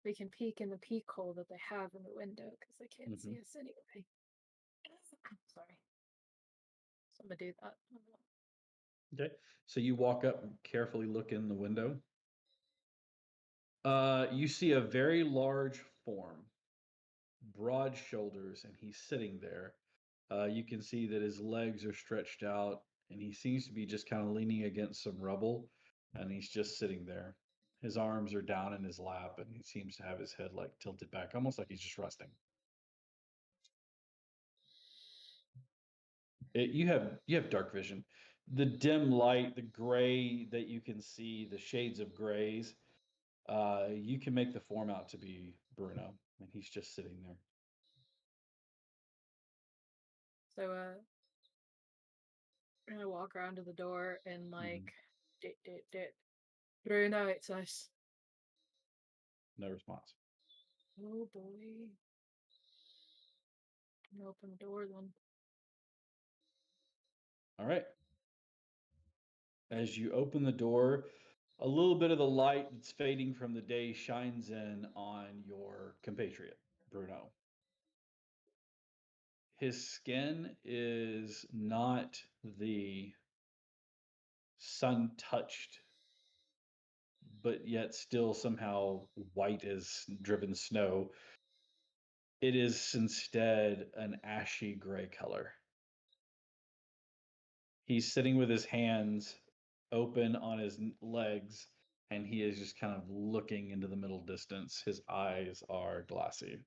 We can peek in the peek hole that they have in the window because they can't see us anyway. Sorry. So I'm gonna do that. Okay, so you walk up and carefully look in the window. You see a very large form, broad shoulders, and he's sitting there. You can see that his legs are stretched out, and he seems to be just kind of leaning against some rubble, and he's just sitting there. His arms are down in his lap, and he seems to have his head tilted back, almost like he's just resting. You have dark vision. The dim light, the gray that you can see, the shades of grays, you can make the form out to be Bruno, and he's just sitting there. So we're gonna walk around to the door and Bruno, it's us. No response. Oh boy. Open the door then. All right. As you open the door, a little bit of the light that's fading from the day shines in on your compatriot, Bruno. His skin is not the sun-touched, but yet still somehow white as driven snow. It is instead an ashy gray color. He's sitting with his hands open on his legs, and he is just kind of looking into the middle distance. His eyes are glassy.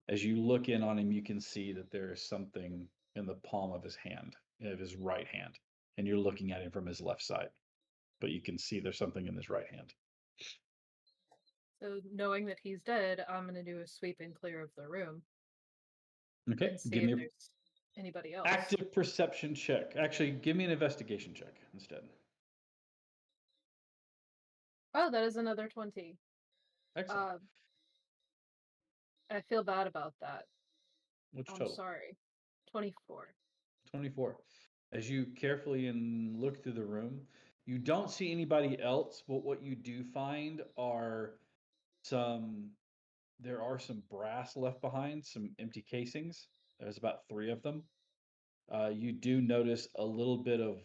As you look in on him, you can see that there is something in the palm of his hand, of his right hand, and you're looking at him from his left side, but you can see there's something in his right hand. So knowing that he's dead, I'm gonna do a sweep and clear of the room. Okay, And see if there's anybody else. Active perception check. Actually, give me an investigation check instead. Oh, that is another 20. Excellent. I feel bad about that. What's I'm total? sorry. 24. 24. As you carefully look through the room, you don't see anybody else, but what you do find are there are some brass left behind, some empty casings. There's about 3 of them. You do notice a little bit of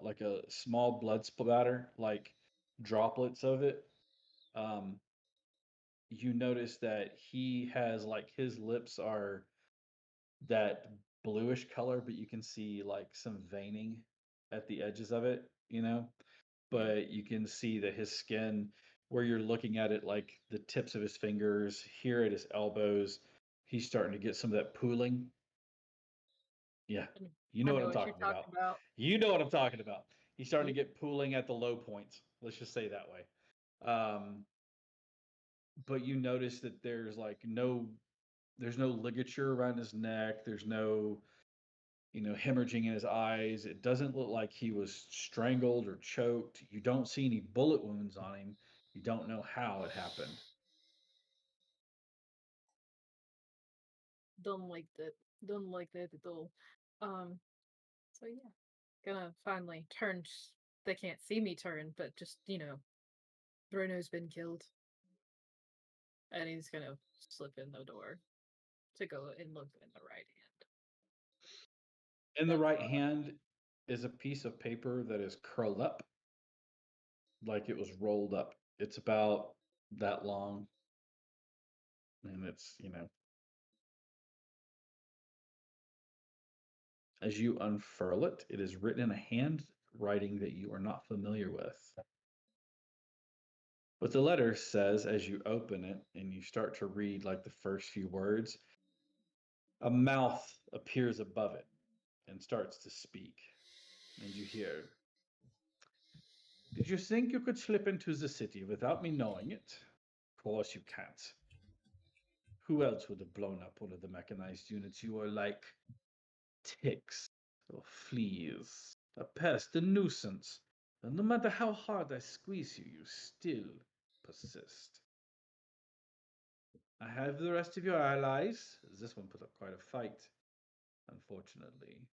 like a small blood splatter, like droplets of it. You notice that he has like his lips are that bluish color, but you can see like some veining at the edges of it, but you can see that his skin, where you're looking at it, like the tips of his fingers, here at his elbows, he's starting to get some of that pooling. Yeah, you know what I'm talking about. You know what I'm talking about. He's starting to get pooling at the low points. Let's just say that way. But you notice that there's no ligature around his neck. There's no hemorrhaging in his eyes. It doesn't look like he was strangled or choked. You don't see any bullet wounds on him. You don't know how it happened. Don't like that. Don't like that at all. So yeah, gonna finally turn. They can't see me turn, but just Bruno's been killed, and he's gonna slip in the door to go and look in the right hand. In the right hand is a piece of paper that is curled up, like it was rolled up. It's about that long, and it's as you unfurl it, it is written in a handwriting that you are not familiar with. But the letter says, as you open it and you start to read like the first few words, a mouth appears above it and starts to speak. And you hear, "Did you think you could slip into the city without me knowing it? Of course you can't. Who else would have blown up one of the mechanized units? You are like ticks or fleas, a pest, a nuisance. And no matter how hard I squeeze you, you still persist. I have the rest of your allies." This one put up quite a fight. Unfortunately,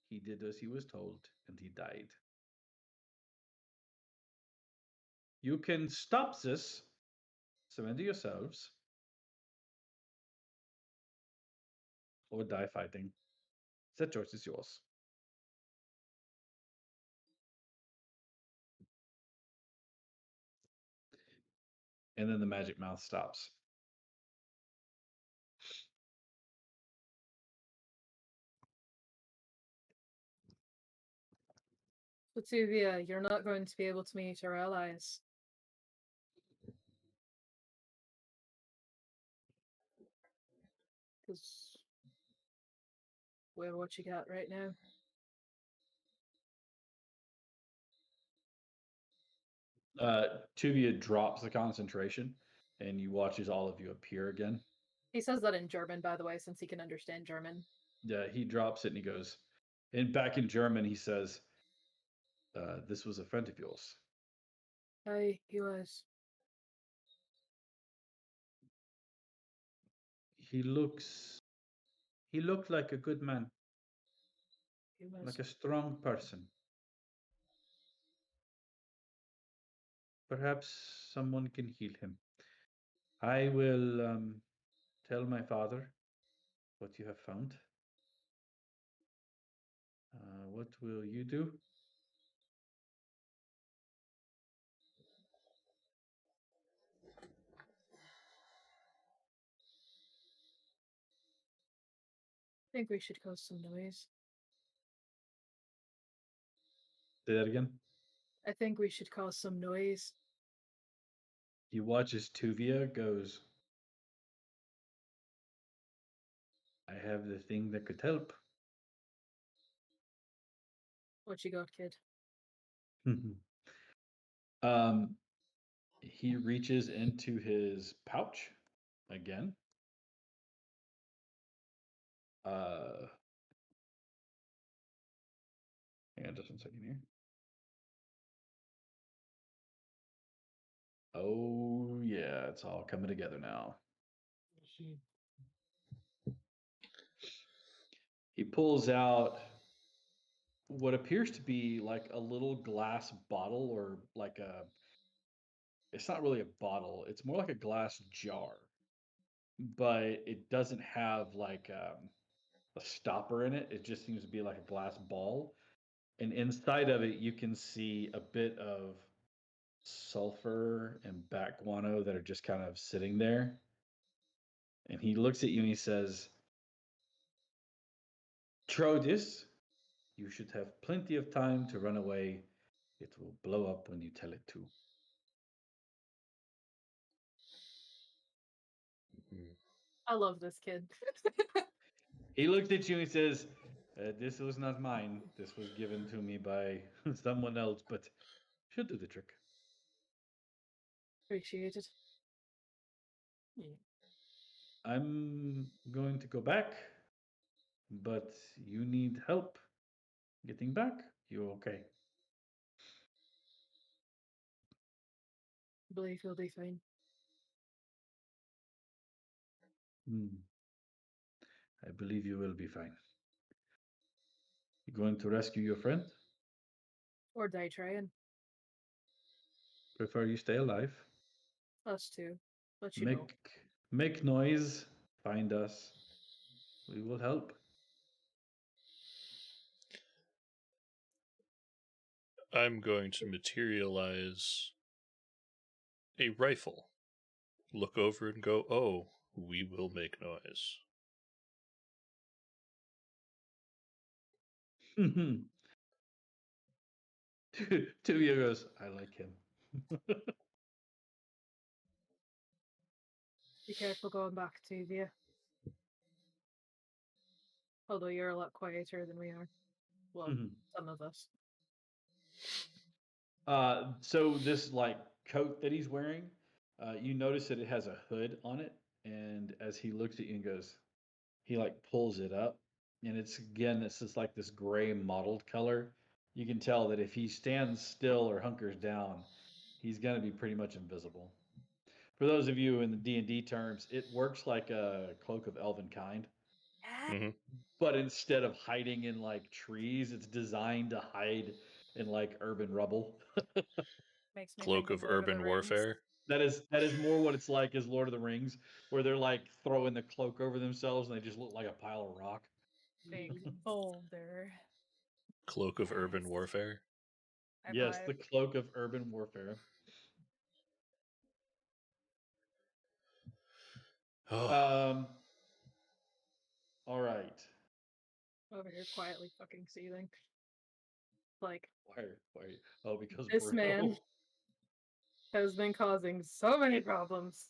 he did as he was told, and he died. You can stop this, surrender yourselves, or die fighting. That choice is yours. And then the magic mouth stops. Latuvia, you're not going to be able to meet our allies. Because we're what you got right now. Tuvia drops the concentration, and you watch as all of you appear again. He says that in German, by the way, since he can understand German. Yeah, he drops it and he goes, and back in German, he says, "This was a friend of yours." He was. He looked like a good man, He was. like a strong person. Perhaps someone can heal him. I will tell my father what you have found. What will you do? I think we should cause some noise. Say that again. I think we should cause some noise. He watches Tuvia goes, "I have the thing that could help." What you got, kid? He reaches into his pouch again. Hang on just 1 second here. Oh yeah, it's all coming together now. He pulls out what appears to be like a little glass bottle, or like it's not really a bottle, it's more like a glass jar, but it doesn't have like a stopper in it. It just seems to be like a glass ball. And inside of it, you can see a bit of sulfur and bat guano that are just kind of sitting there. And he looks at you and he says, Trodis, you should have plenty of time to run away. It will blow up when you tell it to. I love this kid. He looks at you and he says, this was not mine. This was given to me by someone else, but should do the trick. Appreciate it. Yeah. I'm going to go back, but you need help getting back. You okay? I believe he'll be fine. I believe you will be fine. You going to rescue your friend? Or die trying. Prefer you stay alive. Us too. But you know. Make noise. Find us. We will help. I'm going to materialize a rifle. Look over and go, oh, we will make noise. Tuvia goes, I like him. Be careful going back to you. Although you're a lot quieter than we are. Well, some of us. So this like coat that he's wearing, you notice that it has a hood on it, and as he looks at you and goes, he like pulls it up, and it's just like this gray mottled color. You can tell that if he stands still or hunkers down, he's going to be pretty much invisible. For those of you in the D&D terms, it works like a cloak of elven kind. Mm-hmm. But instead of hiding in like trees, it's designed to hide in like urban rubble. Makes me Cloak think of Lord the urban Rings. warfare. That is more what it's like as Lord of the Rings, where they're like throwing the cloak over themselves and they just look like a pile of rock. Big boulder. Cloak of urban warfare. Yes, the cloak of urban warfare. Oh. All right. Over here quietly fucking seething. Like, Why? Oh, because this Bruno. man has been causing so many problems.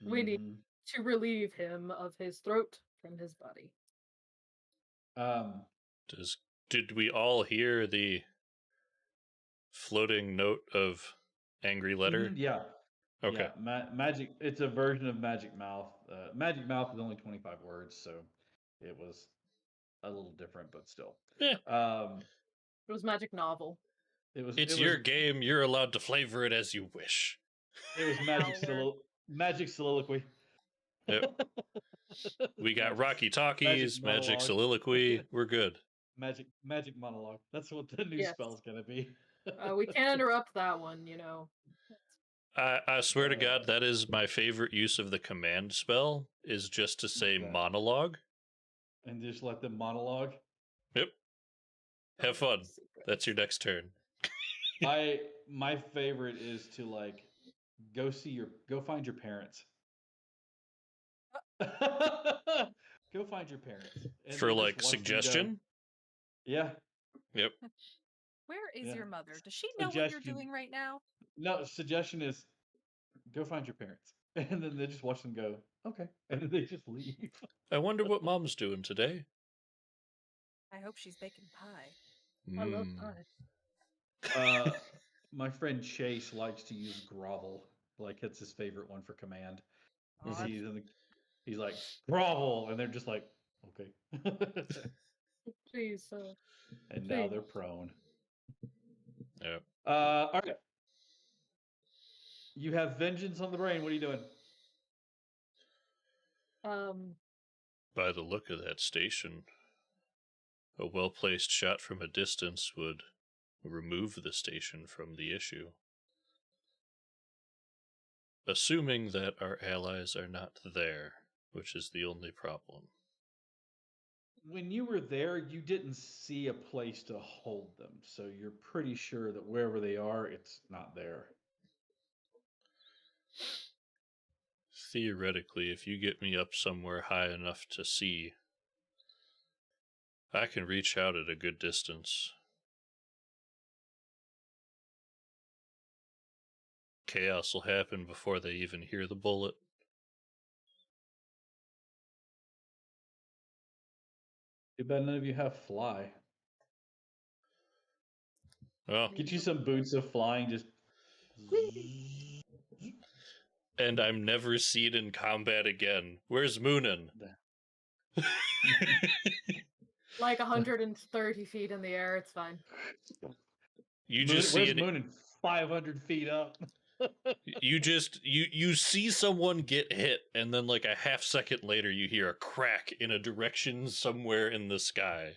We need to relieve him of his throat from his body. Did we all hear the floating note of angry letter? Yeah. Okay. Yeah, magic. It's a version of Magic Mouth. Magic Mouth is only 25 words, so it was a little different, but still. Yeah. It was magic novel. It's your game. You're allowed to flavor it as you wish. It was magic soliloquy. Yep. We got Rocky Talkies, magic soliloquy. We're good. Magic monologue. That's what the new spell's gonna be. We can't interrupt that one, you know. I swear to God, that is my favorite use of the command spell, is just to say monologue. And just let them monologue? Yep. Have fun. That's your next turn. My favorite is to like go find your parents. Go find your parents. And for like suggestion? Yeah. Yep. Where is your mother? Does she know what you're doing right now? No, suggestion is go find your parents. And then they just watch them go, okay. And then they just leave. I wonder what mom's doing today. I hope she's baking pie. I love pie. My friend Chase likes to use grovel. Like, it's his favorite one for command. He's like, grovel. And they're just like, Okay. Please, And now Please. they're prone. Yeah. All right. You have vengeance on the brain. What are you doing? By the look of that station, a well-placed shot from a distance would remove the station from the issue. Assuming that our allies are not there, which is the only problem. When you were there, you didn't see a place to hold them, so you're pretty sure that wherever they are, it's not there. Theoretically, if you get me up somewhere high enough to see, I can reach out at a good distance. Chaos will happen before they even hear the bullet. Too bad none of you have fly. Oh, Get you some boots of flying, just. and I'm never seen in combat again. Where's Moonin? like 130 feet in the air. It's fine. You just see where's Moonin? 500 feet up. you see someone get hit, and then like a half second later you hear a crack in a direction somewhere in the sky.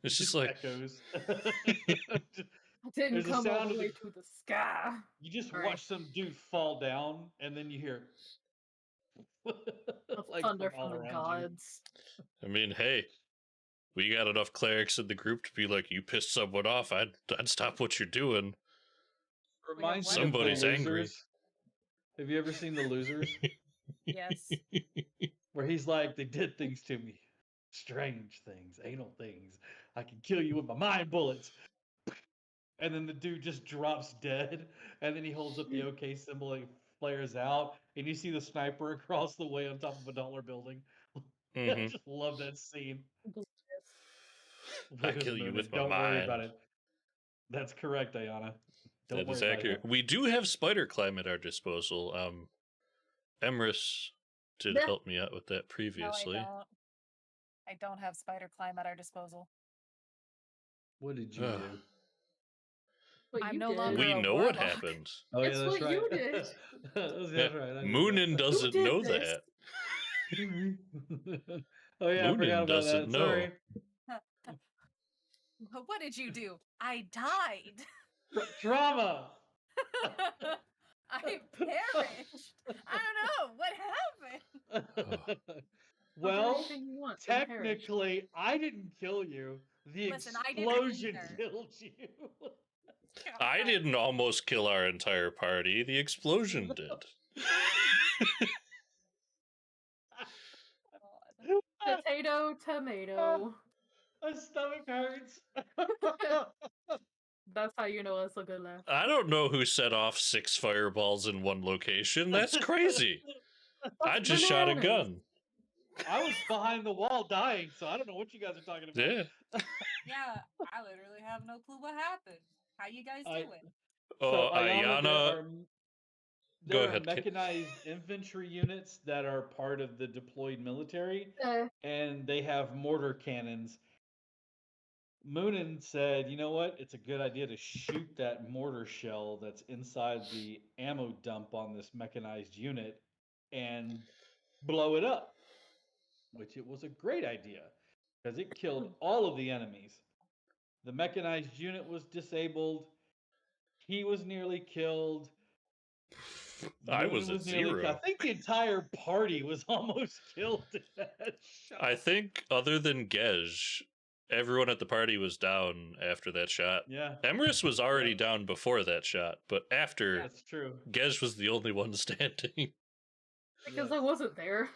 It's just like echoes. I didn't There's a come all sound the of way to the sky. You just All watch right. some dude fall down, and then you hear like thunder from all from the around you. gods. I mean, hey, we got enough clerics in the group to be like, you pissed someone off, I'd stop what you're doing. Reminds me Somebody's of the angry. Losers. Have you ever seen The Losers? Yes. Where he's like, they did things to me. Strange things, anal things. I can kill you with my mind bullets. And then the dude just drops dead. And then he holds up the OK symbol and flares out. And you see the sniper across the way on top of a dollar building. I just love that scene. I kill you with my Don't mind. worry about it. That's correct, Ayana. That is accurate. We do have spider climb at our disposal. Emrys did help me out with that previously. No, I don't have spider climb at our disposal. What did you do? I'm no longer We a know warlock. what happened. Oh, yeah, It's that's what right. you did. That's right. Moonin doesn't know that. Oh yeah, I forgot about doesn't that. know. Sorry. What did you do? I died. Drama. I perished. I don't know what happened. Well, technically, I didn't kill you. The explosion killed you. I didn't almost kill our entire party. The explosion did. Potato, tomato. My stomach hurts. That's how you know it's a good laugh. I don't know who set off 6 fireballs in one location. That's crazy. I just shot a gun. I was behind the wall dying, so I don't know what you guys are talking about. Yeah. Yeah, I literally have no clue what happened. How you guys doing? So Ayana, there are mechanized infantry units that are part of the deployed military, and they have mortar cannons. Moonin said, you know what? It's a good idea to shoot that mortar shell that's inside the ammo dump on this mechanized unit and blow it up, which it was a great idea because it killed all of the enemies. The mechanized unit was disabled. He was nearly killed. I was at 0. I think the entire party was almost killed in that shot. I think other than Gej, everyone at the party was down after that shot. Yeah. Emrys was already down before that shot, but after, that's true. Gej was the only one standing. Because I wasn't there.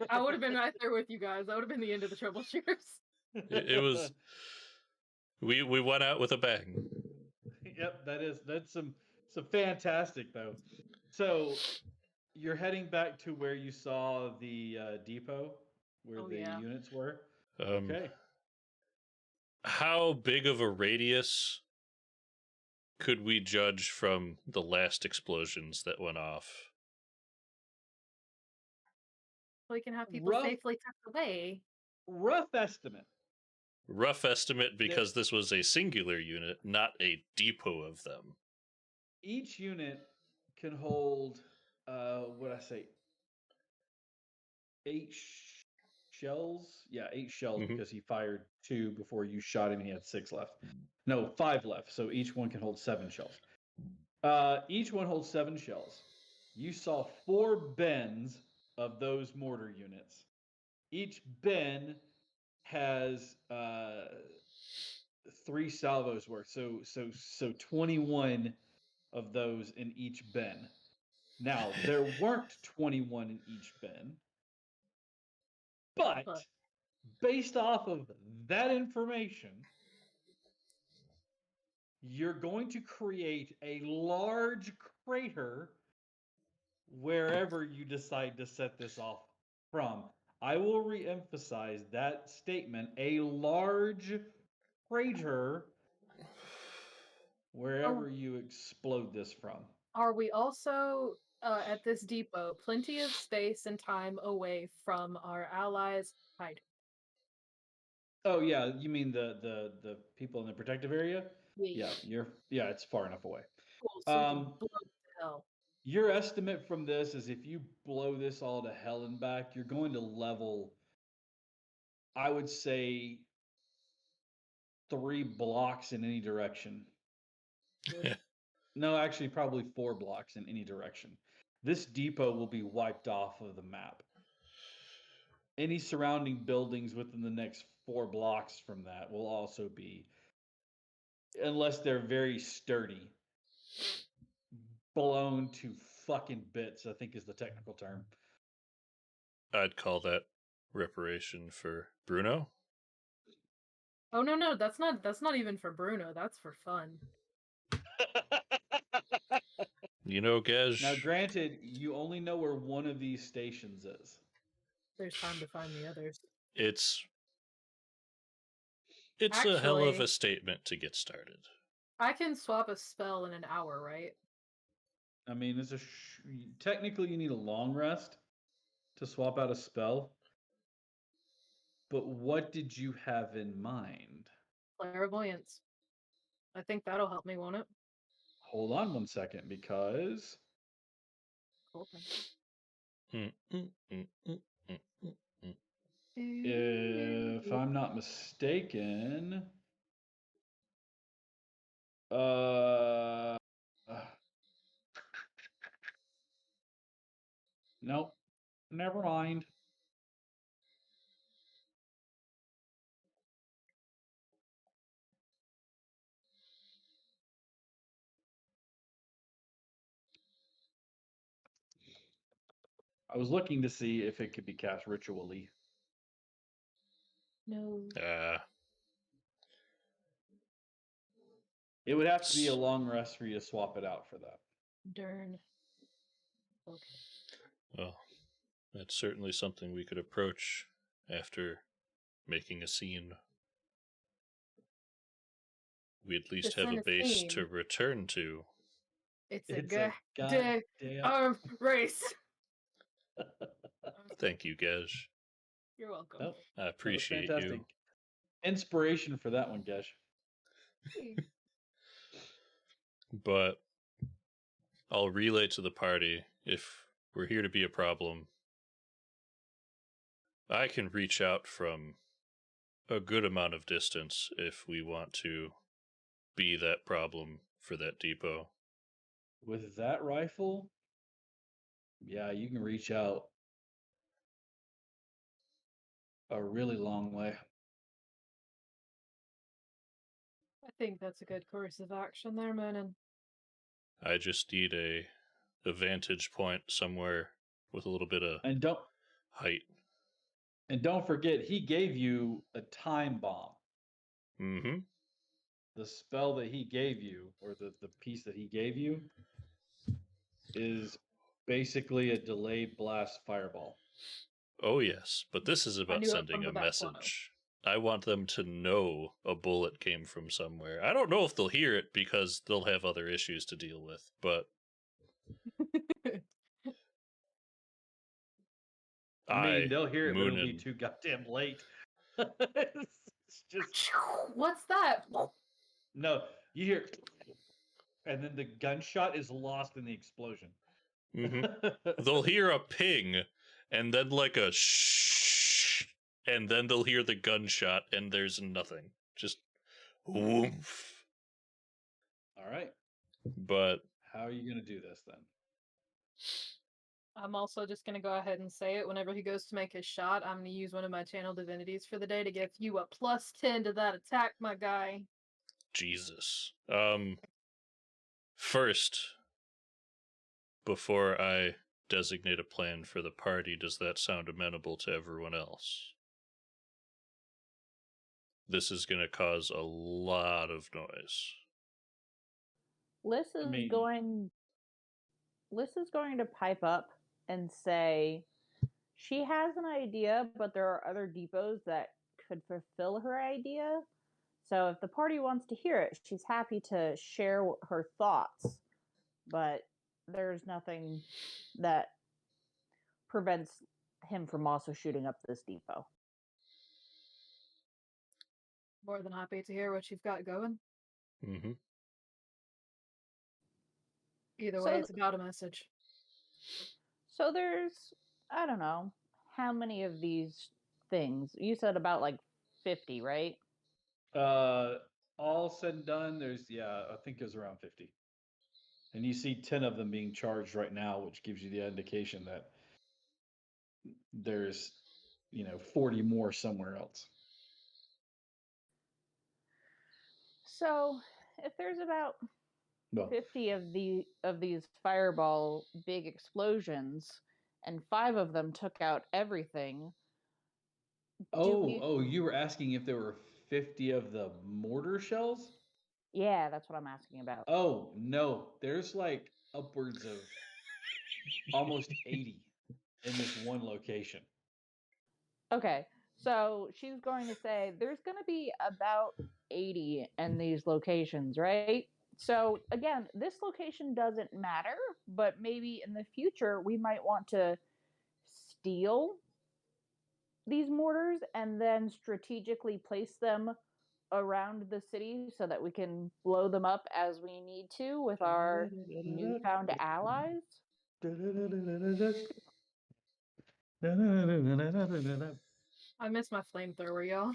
I would have been right there with you guys. That would have been the end of the Troubleshooters. It was. We went out with a bang. Yep, that's some fantastic though. So you're heading back to where you saw the depot, where units were. Okay. How big of a radius could we judge from the last explosions that went off? we can have people safely tucked away. Rough estimate. Rough estimate, because this was a singular unit, not a depot of them. Each unit can hold, what I say, 8 shells. Yeah, 8 shells, because he fired 2 before you shot him. And he had 6 left. No, 5 left. So each one can hold 7 shells. Each one holds 7 shells. You saw 4 bins of those mortar units. Each bin has 3 salvos worth. So 21 of those in each bin. Now, there weren't 21 in each bin, but based off of that information, you're going to create a large crater wherever you decide to set this off from. I will re-emphasize that statement, a large crater wherever you explode this from. Are we also at this depot plenty of space and time away from our allies' hide? Oh yeah, you mean the people in the protective area? Yeah, it's far enough away. Cool, so we can blow to hell. Your estimate from this is if you blow this all to hell and back, you're going to level, I would say, 3 blocks in any direction. No, actually, probably 4 blocks in any direction. This depot will be wiped off of the map. Any surrounding buildings within the next 4 blocks from that will also be, unless they're very sturdy, blown to fucking bits, I think is the technical term. I'd call that reparation for Bruno. Oh no, that's not even for Bruno. That's for fun. You know, Gej. Now, granted, you only know where one of these stations is. There's time to find the others. It's actually a hell of a statement to get started. I can swap a spell in an hour, right? I mean, technically you need a long rest to swap out a spell. But what did you have in mind? Clairvoyance. I think that'll help me, won't it? Hold on 1 second, because if I'm not mistaken, nope, never mind. I was looking to see if it could be cast ritually. No. It would have to be a long rest for you to swap it out for that. Darn. Okay. Well, that's certainly something we could approach after making a scene. We at least have a base to return to. It's a goddamn race. Thank you, Gej. You're welcome. Oh, I appreciate you. Inspiration for that one, Gej. But I'll relay to the party, if we're here to be a problem, I can reach out from a good amount of distance if we want to be that problem for that depot. With that rifle, yeah, you can reach out a really long way. I think that's a good course of action there, Monin. I just need a vantage point somewhere with a little bit of height. And don't forget, he gave you a time bomb. Mm-hmm. The spell that he gave you, or the piece that he gave you, is basically a delayed blast fireball. Oh, yes, but this is about sending a message. I want them to know a bullet came from somewhere. I don't know if they'll hear it because they'll have other issues to deal with, but... I mean, they'll hear it, but it'll be Moonin. too goddamn late. It's just What's that? no. You hear, and then the gunshot is lost in the explosion. They'll hear a ping, and then like a shh, and then they'll hear the gunshot, and there's nothing. Just woof. All right. But How are you going to do this then? I'm also just going to go ahead and say it. Whenever he goes to make his shot, I'm going to use one of my channel divinities for the day to give you a +10 to that attack, my guy. Jesus. First, before I designate a plan for the party, does that sound amenable to everyone else? This is going to cause a lot of noise. Liz is going to pipe up and say she has an idea, but there are other depots that could fulfill her idea. So if the party wants to hear it, she's happy to share her thoughts, but there's nothing that prevents him from also shooting up this depot. More than happy to hear what you've got going. Mm-hmm. Either way, it's about a message. So there's, I don't know, how many of these things? You said about like 50, right? All said and done, I think it was around 50. And you see 10 of them being charged right now, which gives you the indication that there's, 40 more somewhere else. So if there's about 50 of these fireball big explosions, and 5 of them took out everything. You were asking if there were 50 of the mortar shells? Yeah, that's what I'm asking about. Oh, no. There's like upwards of almost 80 in this one location. Okay, so she's going to say there's going to be about 80 in these locations, right? So again, this location doesn't matter, but maybe in the future we might want to steal these mortars and then strategically place them around the city so that we can blow them up as we need to with our newfound allies. I miss my flamethrower, y'all.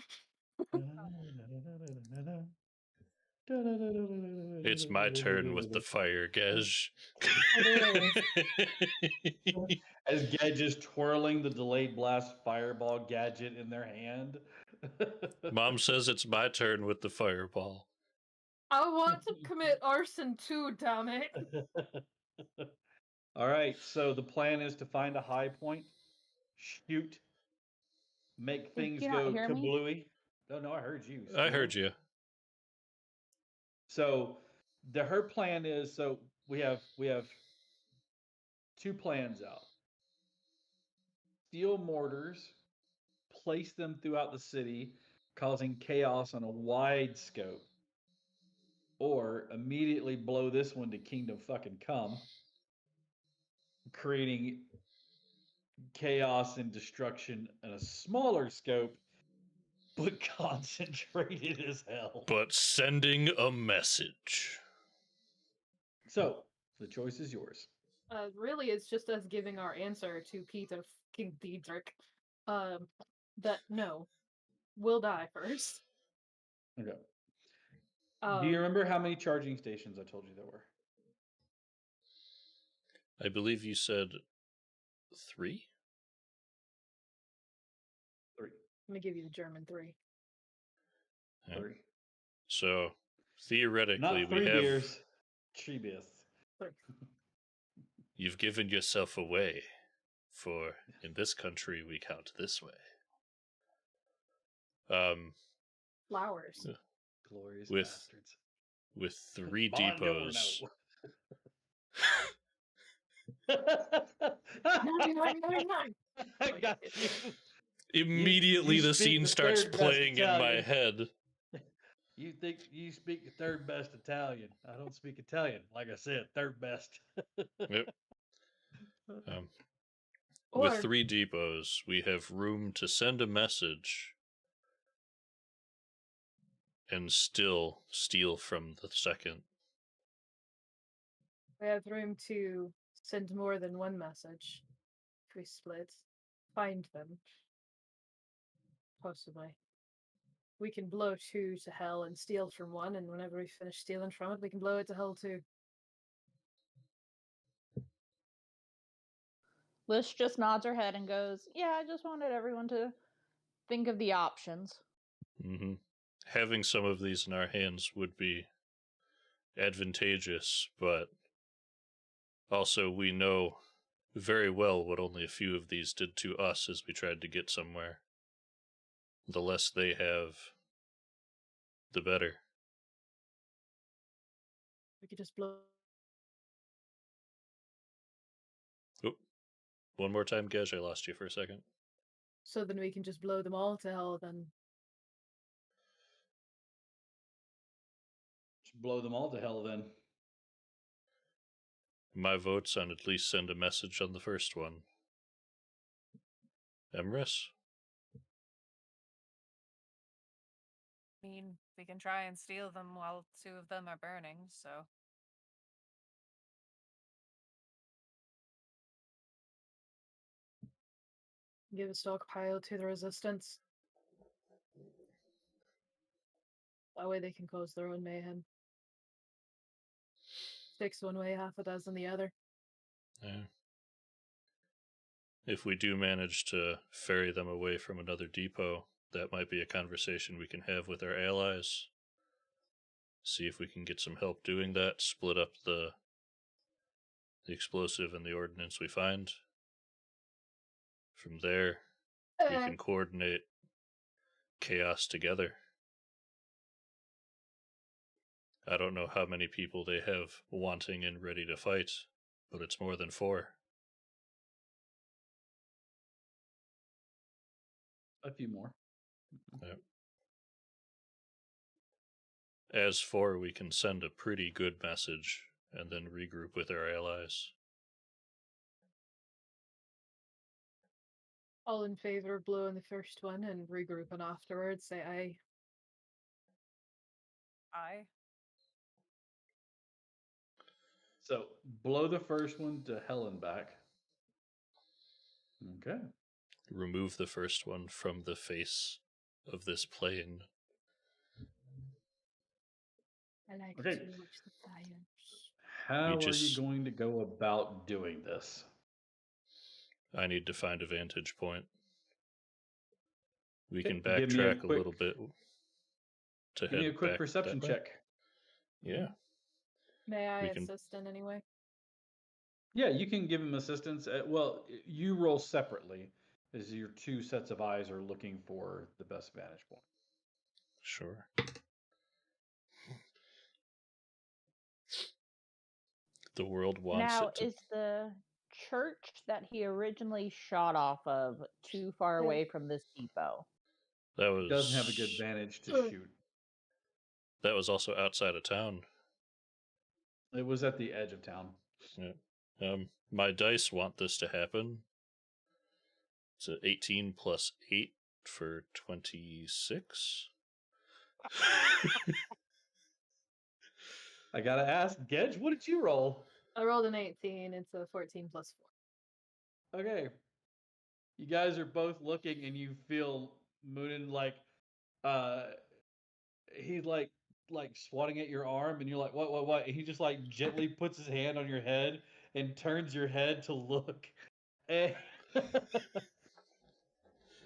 It's my turn with the fire, Gej. As Gej is twirling the delayed blast fireball gadget in their hand. Mom says it's my turn with the fireball. I want to commit arson too, damn it. All right, so the plan is to find a high point, shoot, make things go kablooey. No, I heard you. I heard you. So her plan is, so we have 2 plans out. Steal mortars, place them throughout the city, causing chaos on a wide scope. Or immediately blow this one to kingdom fucking come, creating chaos and destruction in a smaller scope, but concentrated as hell. But sending a message. So, the choice is yours. Really, it's just us giving our answer to Peter King Diedrich. That no, we'll die first. Okay. Do you remember how many charging stations I told you there were? I believe you said 3? 3. Let me give you the German 3. 3. So, theoretically, not 3 we have... beers, 3 beers. 3. You've given yourself away, for in this country we count this way. Flowers. Glorious with bastards. With 3 depots. I got you. Immediately the scene starts playing in my head. You think you speak the 3rd best Italian. I don't speak Italian. Like I said, 3rd best. Yep. With Or 3 depots, we have room to send a message and still steal from the second. we have room to send more than one message. If we split, find them. Possibly. We can blow 2 to hell and steal from one, and whenever we finish stealing from it, we can blow it to hell too. Liz just nods her head and goes, "Yeah, I just wanted everyone to think of the options." Mm-hmm. Having some of these in our hands would be advantageous, but also we know very well what only a few of these did to us as we tried to get somewhere. The less they have, the better. We could just blow. Oop. One more time, Gej, I lost you for a second. So then we can just blow them all to hell then. Just blow them all to hell then. My vote's on at least send a message on the first one. Emrys? I mean, we can try and steal them while 2 of them are burning, so. Give a stockpile to the resistance. That way they can cause their own mayhem. 6 one way, half a dozen the other. Yeah. If we do manage to ferry them away from another depot, that might be a conversation we can have with our allies. See if we can get some help doing that, split up the explosive and the ordnance we find. From there, we can coordinate chaos together. I don't know how many people they have wanting and ready to fight, but it's more than 4. A few more. Yep. As 4, we can send a pretty good message and then regroup with our allies. All in favor of blowing the first one and regrouping afterwards, say aye. Aye. So blow the first one to hell and back. Okay. Remove the first one from the face of this plane. I like Okay. to watch the fires. How are you just- going to go about doing this? I need to find a vantage point. We Okay, can give me a backtrack a little bit to Give me a head quick back perception that way. check. Yeah. May I We can- assist in any way? Yeah, you can give him assistance. Well, you roll separately, as your 2 sets of eyes are looking for the best vantage point. Sure. The world wants Now, it to. is the church that he originally shot off of too far Yeah. away from this depot? That was. Doesn't have a good vantage to shoot. That was also outside of town. It was at the edge of town. Yeah. My dice want this to happen. It's an 18 plus 8 for 26. I gotta ask, Gedge, what did you roll? I rolled an 18. It's a 14 plus 4. Okay. You guys are both looking and you feel Moonin he's like swatting at your arm and you're like, what? And he just like gently puts his hand on your head and turns your head to look. And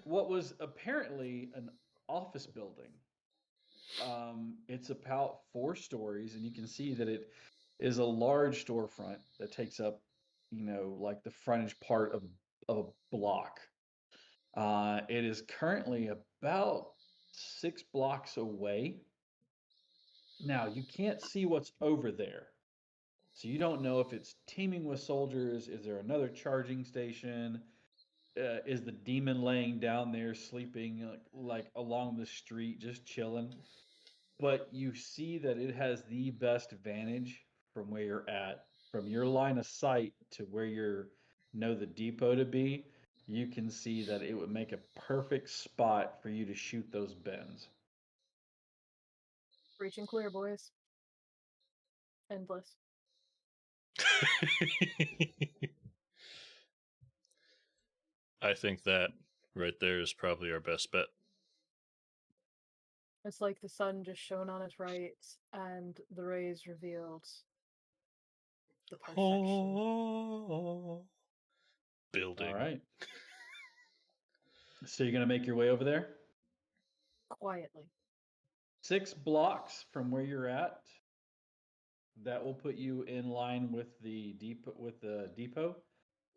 what was apparently an office building. It's about 4 stories, and you can see that it is a large storefront that takes up, like the frontage part of a block. It is currently about 6 blocks away. Now, you can't see what's over there. So you don't know if it's teeming with soldiers. Is there another charging station? Is the demon laying down there sleeping like along the street, just chilling? But you see that it has the best vantage from where you're at, from your line of sight to where you know the depot to be. you can see that it would make a perfect spot for you to shoot those bends. Reaching clear, boys. Endless. I think that right there is probably our best bet. It's like the sun just shone on its right, and the rays revealed the perfection. Building. All right. So you're going to make your way over there? Quietly. 6 blocks from where you're at. That will put you in line with the depot.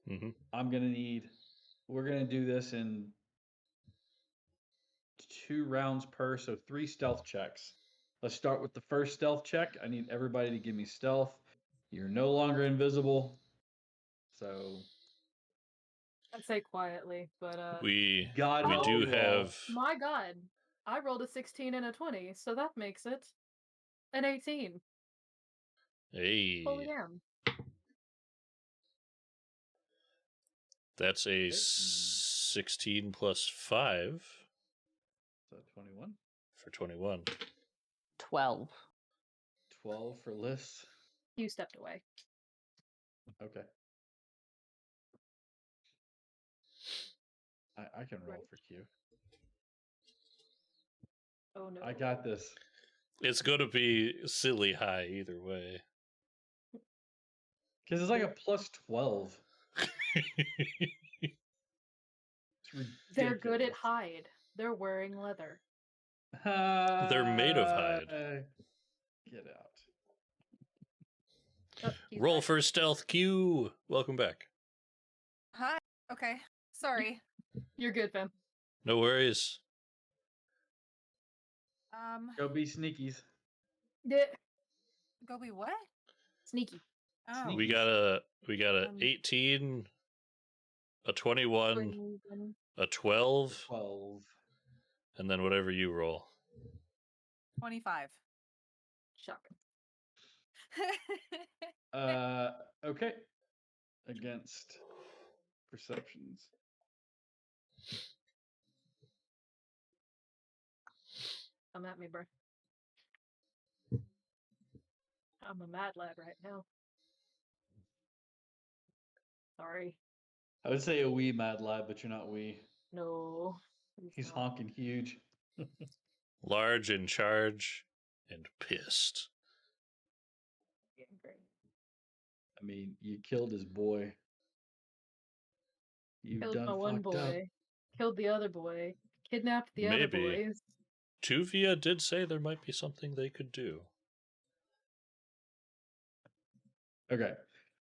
Mm-hmm. We're going to do this in 2 rounds per, so 3 stealth checks. Let's start with the first stealth check. I need everybody to give me stealth. You're no longer invisible. So I'd say quietly, but We God, we do roll. have my God, I rolled a 16 and a 20, so that makes it an 18. Holy a damn! that's a Okay. 16 plus 5 So 21. for 21. 12. 12 for Liz. You stepped away. Okay. I can roll Right. for Q. Oh no! I got this. It's going to be silly high either way. Because it's like a plus 12. It's ridiculous. They're good at hide. They're wearing leather. They're made of hide. Get out. Oh, he's Roll back. for stealth Q. Welcome back. Hi. Okay. Sorry. You're good, fam. No worries. Go be sneakies. Yeah. Go be what? Sneaky. Oh. Sneak. We got a 18, a 21, Swing. a 12, 12. and then whatever you roll. 25. Shocking. Okay. Against perceptions. Come at me, bro. I'm a mad lad right now. Sorry. I would say a wee mad lad, but you're not wee. No. He's not. honking huge. Large in charge and pissed. Yeah, great. I mean, you killed his boy. You Killed done my one fucked up. boy. Killed the other boy. Kidnapped the other Maybe. boys. Tuvia did say there might be something they could do. Okay.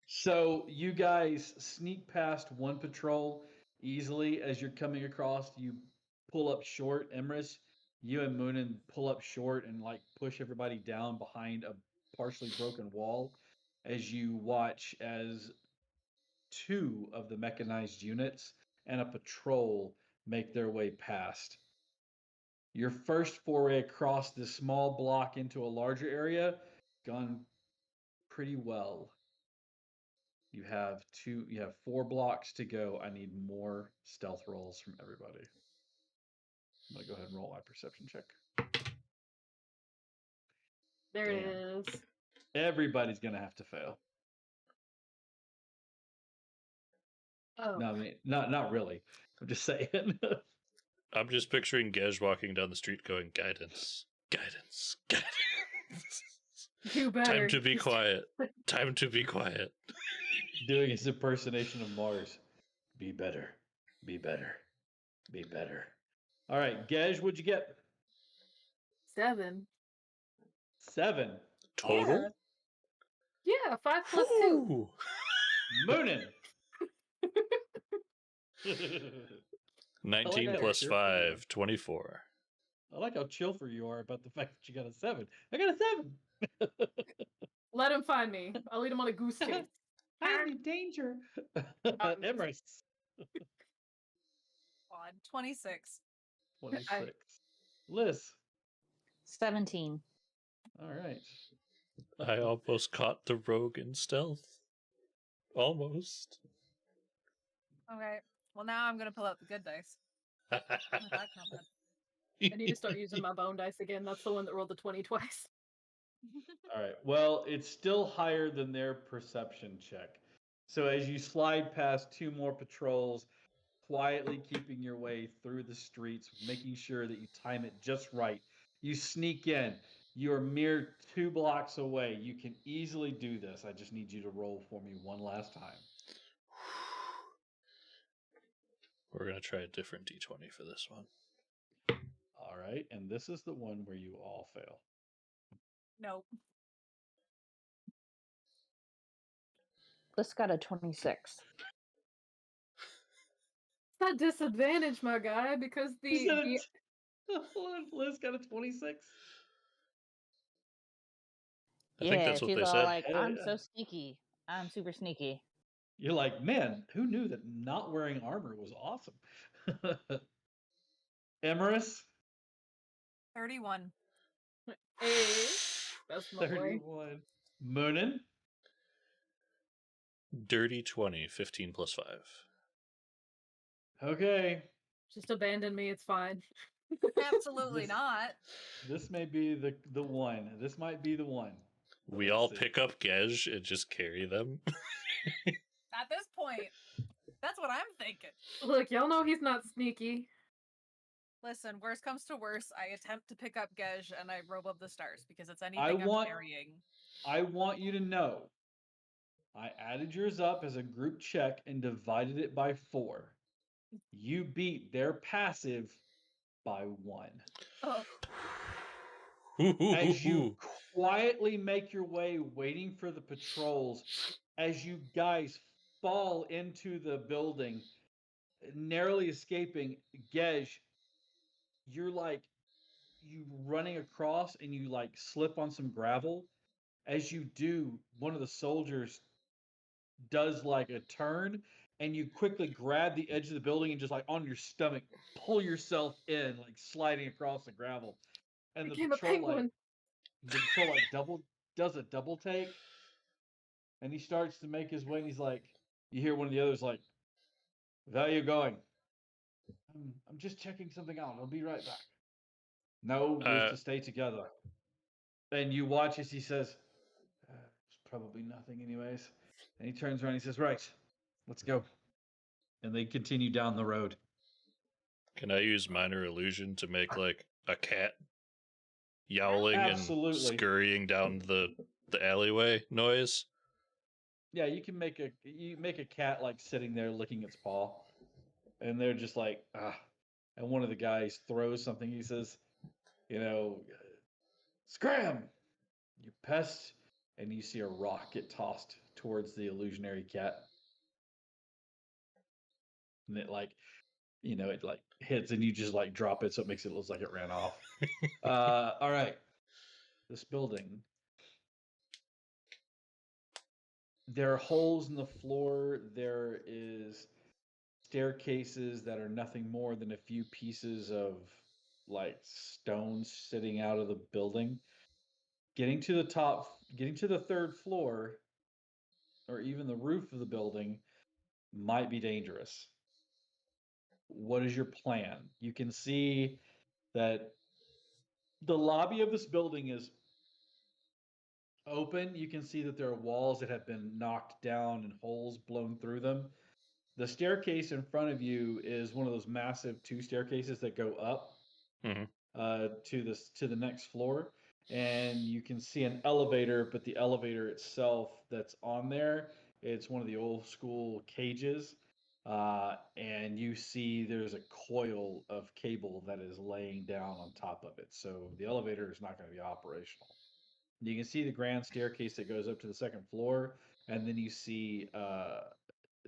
So you guys sneak past one patrol easily as you're coming across. You pull up short, Emrys. You and Moonin pull up short and like push everybody down behind a partially broken wall as you watch as 2 of the mechanized units and a patrol make their way past. Your first foray across this small block into a larger area gone pretty well. You have 4 blocks to go. I need more stealth rolls from everybody. I'm gonna go ahead and roll my perception check. There it Damn. is. Everybody's gonna have to fail. Oh. No, I mean not really. I'm just saying. I'm just picturing Gej walking down the street going, guidance, guidance, guidance. Do better. Time to be quiet. Time to be quiet. Doing his impersonation of Mars. Be better. Be better. Be better. All right, Gej, what'd you get? 7. 7. Total? Yeah, 5 plus 2. Ooh. Moonin. 19 that plus cheerful you are. 5, 24. I like how chillful you are about the fact that you got a 7. I got a 7. Let him find me. I'll lead him on a goose chase. I'm in danger. Emrys. Odd. 26. 26. Liz. 17. All right. I almost caught the rogue in stealth. Almost. Okay. Well, now I'm gonna pull out the good dice. With that comment. I need to start using my bone dice again. That's the one that rolled the 20 twice. All right. Well, it's still higher than their perception check. So as you slide past 2 more patrols, quietly keeping your way through the streets, making sure that you time it just right, you sneak in. You're mere 2 blocks away. You can easily do this. I just need you to roll for me one last time. We're going to try a different d20 for this one. All right. And this is the one where you all fail. Nope. This got a 26. It's not disadvantage, my guy, because the Liz got a 26. I think that's what she's they all said. like, Hell I'm yeah. so sneaky. I'm super sneaky. You're like, man, who knew that not wearing armor was awesome? Emerus, 31. Hey, that's my boy. 31. Moonin, Dirty 20, 15 plus 5. okay. Just abandon me. It's fine. Absolutely This- not. This may be the one. This might be the one. We Let's all see. pick up Gej and just carry them. At this point, that's what I'm thinking. Look, y'all know he's not sneaky. Listen, worst comes to worst, I attempt to pick up Gej and I robe up the stars because it's anything I'm want- carrying. I want you to know, I added yours up as a group check and divided it by 4. You beat their passive by 1. Oh, As you quietly make your way, waiting for the patrols, as you guys fall into the building, narrowly escaping, Gej, you're like, you running across and you like slip on some gravel. As you do, one of the soldiers does like a turn and you quickly grab the edge of the building and just like on your stomach, pull yourself in, like sliding across the gravel. And Became a penguin. the patrol does a double take, and he starts to make his way, and he's like, you hear one of the others like, where are you going? I'm just checking something out. I'll be right back. No, we're to stay together. And you watch as he says, it's probably nothing anyways. And he turns around and he says, right, let's go. And they continue down the road. Can I use minor illusion to make like a cat yowling Absolutely. and scurrying down the alleyway noise? Yeah, you make a cat like sitting there licking its paw. And they're just like, ah. And one of the guys throws something. He says, scram, you pest. And you see a rock get tossed towards the illusionary cat. And it it like hits and you just like drop it so it makes it look like it ran off. All right. This building. There are holes in the floor. There is staircases that are nothing more than a few pieces of like stones sitting out of the building. Getting to the 3rd floor or even the roof of the building might be dangerous. What is your plan? You can see that the lobby of this building is open. You can see that there are walls that have been knocked down and holes blown through them. The staircase in front of you is one of those massive 2 staircases that go up to the next floor, and you can see an elevator, but the elevator itself that's on there, it's one of the old school cages, and you see there's a coil of cable that is laying down on top of it. So the elevator is not going to be operational. You can see the grand staircase that goes up to the 2nd floor, and then you see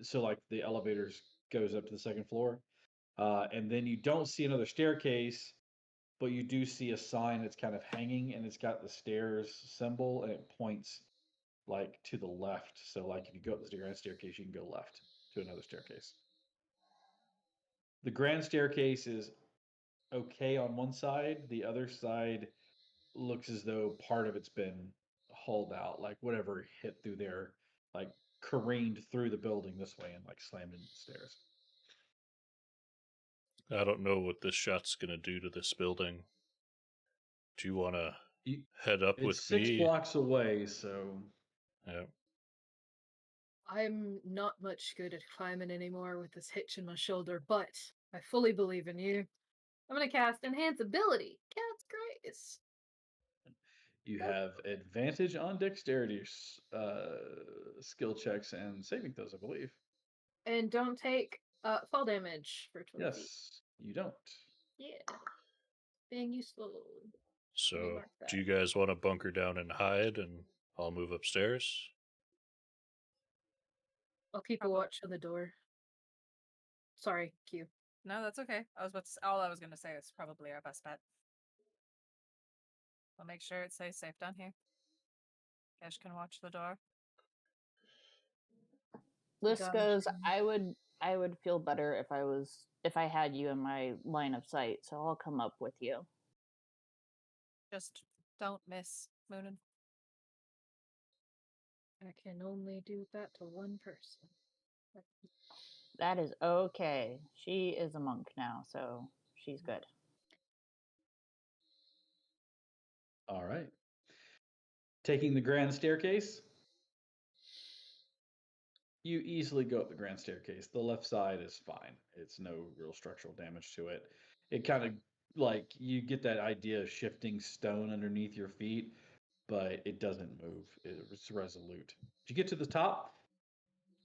so like the elevators goes up to the 2nd floor, and then you don't see another staircase, but you do see a sign that's kind of hanging, and it's got the stairs symbol, and it points like to the left. So like if you go up the grand staircase, you can go left to another staircase. The grand staircase is okay on one side. The other side looks as though part of it's been hauled out, like whatever hit through there, like careened through the building this way and like slammed into the stairs. I don't know what this shot's going to do to this building. Do you want to head up It's with 6 me? blocks away, so Yeah. I'm not much good at climbing anymore with this hitch in my shoulder, but I fully believe in you. I'm gonna cast Enhance Ability. Cat's Grace. you Nope. have advantage on dexterity skill checks and saving throws, I believe. And don't take fall damage for 20 feet. Yes, you don't. Yeah. Being useful. So, mark that. do you guys want to bunker down and hide, and I'll move upstairs? I'll keep a Probably. watch on the door. Sorry, Q. No, that's okay. All I was going to say is probably our best bet. We'll make sure it stays safe down here. Cash can watch the door. Liz Gotcha. goes, I would feel better if I had you in my line of sight, so I'll come up with you. Just don't miss, Moonin. I can only do that to one person. That is okay. She is a monk now, so she's good. All right. Taking the grand staircase. You easily go up the grand staircase. The left side is fine. It's no real structural damage to it. It kind of like you get that idea of shifting stone underneath your feet, but it doesn't move. It's resolute. You get to the top.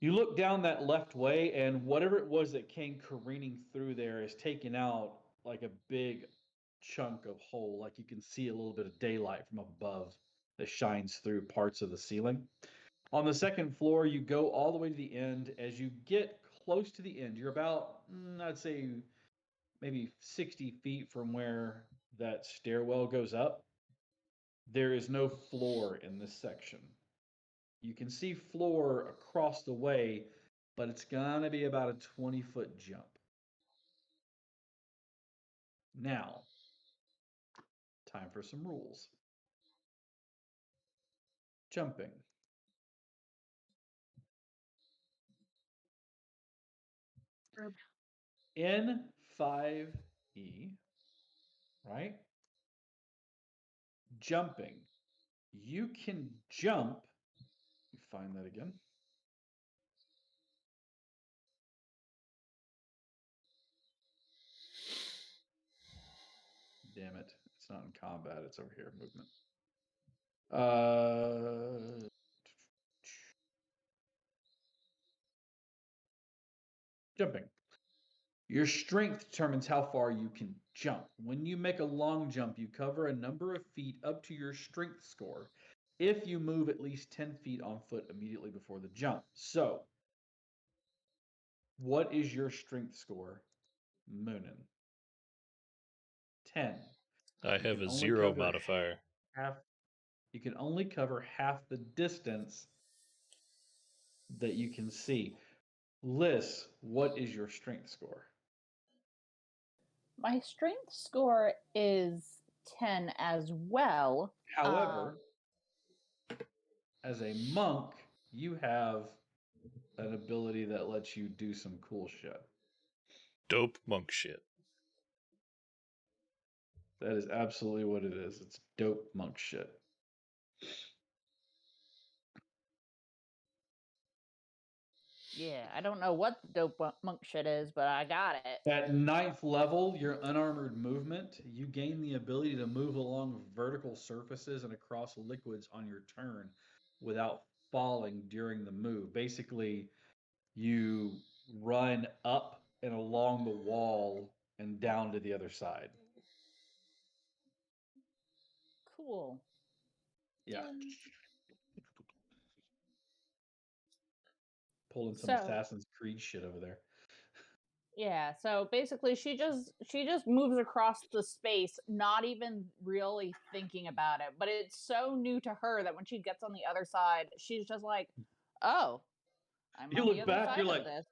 You look down that left way, and whatever it was that came careening through there is taking out like a big chunk of hole. Like you can see a little bit of daylight from above that shines through parts of the ceiling. On the second floor, you go all the way to the end. As you get close to the end, you're about, I'd say, maybe 60 feet from where that stairwell goes up. There is no floor in this section. You can see floor across the way, but it's gonna be about a 20-foot jump. Now, time for some rules. Jumping. In 5e, right? Jumping. You can jump. Let me find that again. Damn it. It's not in combat. It's over here. Movement. Jumping. Your strength determines how far you can jump. When you make a long jump, you cover a number of feet up to your strength score if you move at least 10 feet on foot immediately before the jump. So, what is your strength score, Moonin? 10. I You have can a only 0 cover modifier. half. You can only cover half the distance that you can see. Liz, what is your strength score? My strength score is 10 as well. However, as a monk, you have an ability that lets you do some cool shit. Dope monk shit. That is absolutely what it is. It's dope monk shit. Yeah, I don't know what the dope monk shit is, but I got it. At 9th level, your unarmored movement, you gain the ability to move along vertical surfaces and across liquids on your turn without falling during the move. Basically, you run up and along the wall and down to the other side. Cool. Yeah. Pulling some So- Assassin's Creed shit over there. Yeah, so basically she just moves across the space, not even really thinking about it. But it's so new to her that when she gets on the other side, she's just like, "Oh, I'm You on the look other back, side you're of like, this."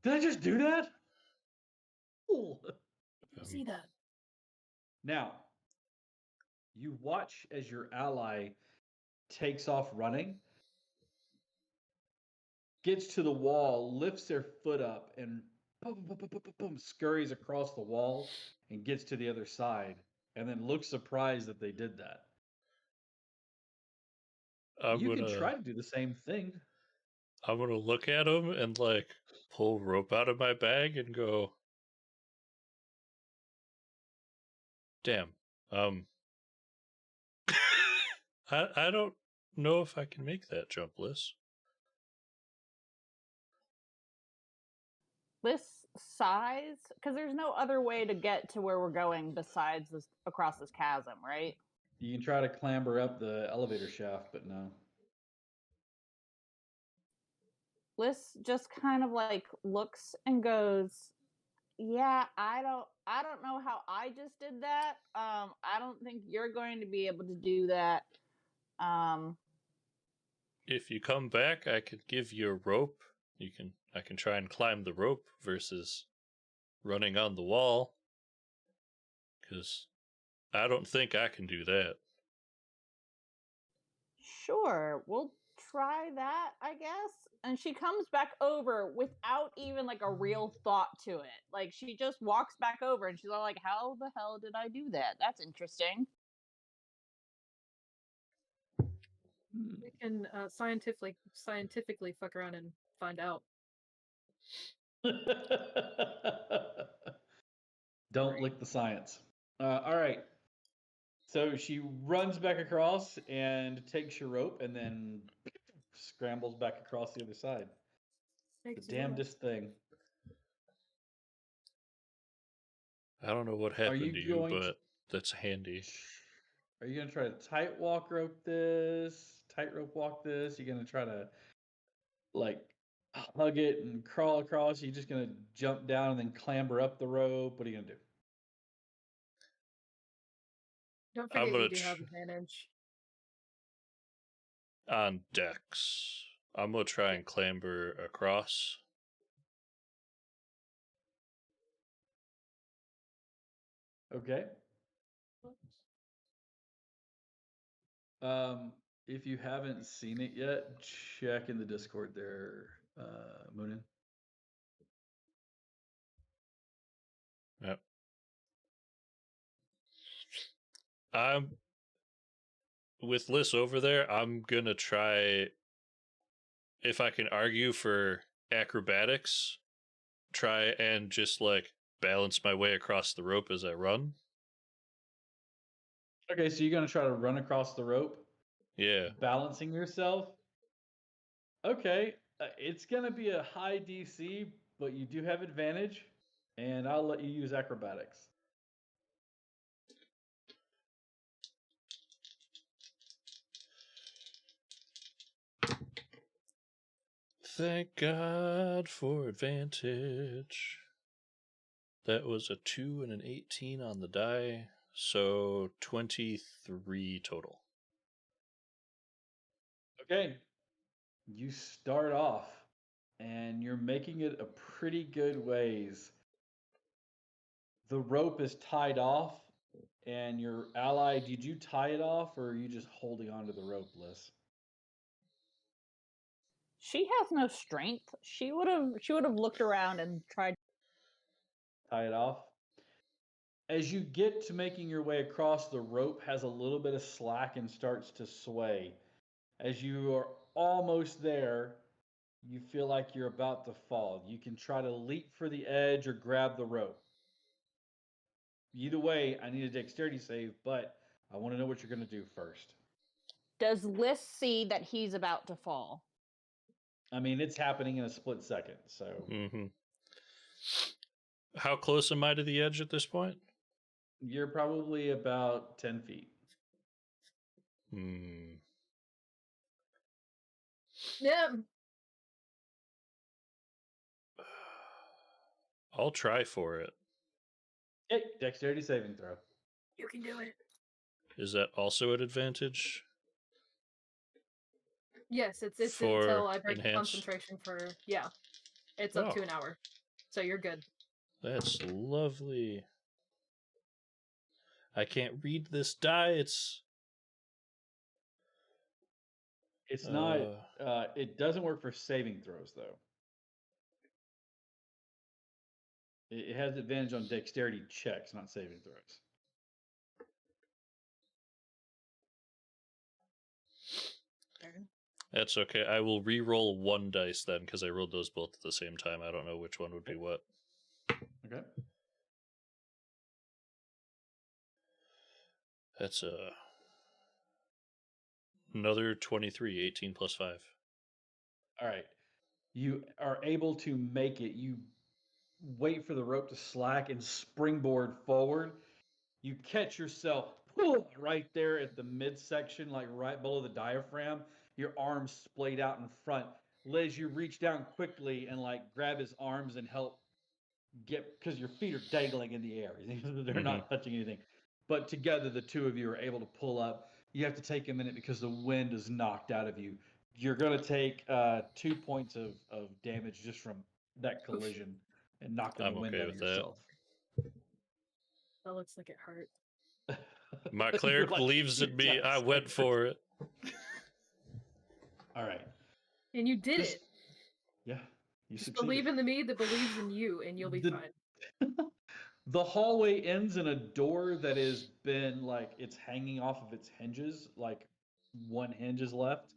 did I just do that? Cool. See that? Now, you watch as your ally takes off running, gets to the wall, lifts their foot up, and boom, boom, boom, boom, boom, boom, scurries across the wall and gets to the other side, and then looks surprised that they did that. You can try to do the same thing. I'm gonna look at him and like pull rope out of my bag and go, damn. I don't know if I can make that jump, Liz. This size, because there's no other way to get to where we're going besides this across this chasm, right? You can try to clamber up the elevator shaft, but no. Liz just kind of like looks and goes, yeah, I don't know how I just did that. I don't think you're going to be able to do that. If you come back, I could give you a rope. I can try and climb the rope versus running on the wall. Because I don't think I can do that. Sure, we'll try that, I guess. And she comes back over without even like a real thought to it. Like she just walks back over and she's all like, how the hell did I do that? That's interesting. We can scientifically fuck around and find out. Don't lick the science. All right. So she runs back across and takes your rope and then scrambles back across the other side. The damnedest thing. I don't know what happened to you, but that's handy. Are you going to try to tightrope walk this? You're going to try to like hug it and crawl across? You're just going to jump down and then clamber up the rope? What are you going to do? Don't forget you do have advantage. On decks. I'm going to try and clamber across. Okay. If you haven't seen it yet, check in the Discord there, Moonin. Yep. I'm with Liz over there. I'm gonna try, if I can argue for acrobatics, try and just like balance my way across the rope as I run. Okay, so you're gonna try to run across the rope? Yeah. Balancing yourself? Okay, it's gonna be a high DC, but you do have advantage, and I'll let you use acrobatics. Thank God for advantage. That was a 2 and an 18 on the die, so 23 total. Okay, you start off, and you're making it a pretty good ways. The rope is tied off, and your ally, did you tie it off, or are you just holding onto the rope, Liz? She has no strength. She would have looked around and tried tie it off. As you get to making your way across, the rope has a little bit of slack and starts to sway. As you are almost there, you feel like you're about to fall. You can try to leap for the edge or grab the rope. Either way, I need a dexterity save, but I want to know what you're going to do first. Does Liz see that he's about to fall? I mean, it's happening in a split second, so. Mm-hmm. How close am I to the edge at this point? You're probably about 10 feet. Yeah. I'll try for it. Hey, dexterity saving throw. You can do it. Is that also an advantage? Yes, it's for until I break enhanced? Concentration for, yeah. It's up to an hour. So you're good. That's lovely. I can't read this die. It's not, it doesn't work for saving throws, though. It has advantage on dexterity checks, not saving throws. That's okay. I will re-roll one dice then, because I rolled those both at the same time. I don't know which one would be what. Okay. That's another 23, 18 plus 5. All right. You are able to make it. You wait for the rope to slack and springboard forward. You catch yourself right there at the midsection, like right below the diaphragm. Your arms splayed out in front. Liz, you reach down quickly and like grab his arms and help get, because your feet are dangling in the air. They're not touching anything. But together, the two of you are able to pull up. You have to take a minute because the wind is knocked out of you. You're going to take 2 points of damage just from that collision and knocking I'm the wind okay out of with that. yourself. That looks like it hurt. My You're cleric like, believes in me. I "Yes, went for it. All right. And you did This- it. Yeah, you Just succeeded. believe in the me that believes in you, and you'll be The- fine. The hallway ends in a door that has been like it's hanging off of its hinges, like one hinge is left.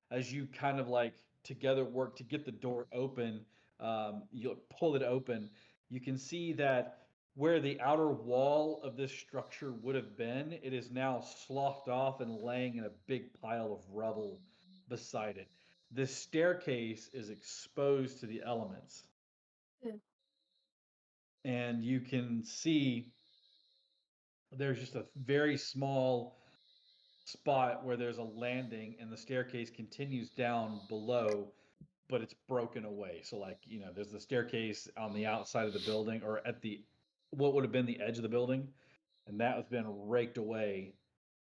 As you kind of like together work to get the door open, you pull it open. You can see that where the outer wall of this structure would have been, it is now sloughed off and laying in a big pile of rubble beside it. This staircase is exposed to the elements. Yeah. And you can see there's just a very small spot where there's a landing and the staircase continues down below, but it's broken away. So like, there's the staircase on the outside of the building or at the what would have been the edge of the building, and that has been raked away.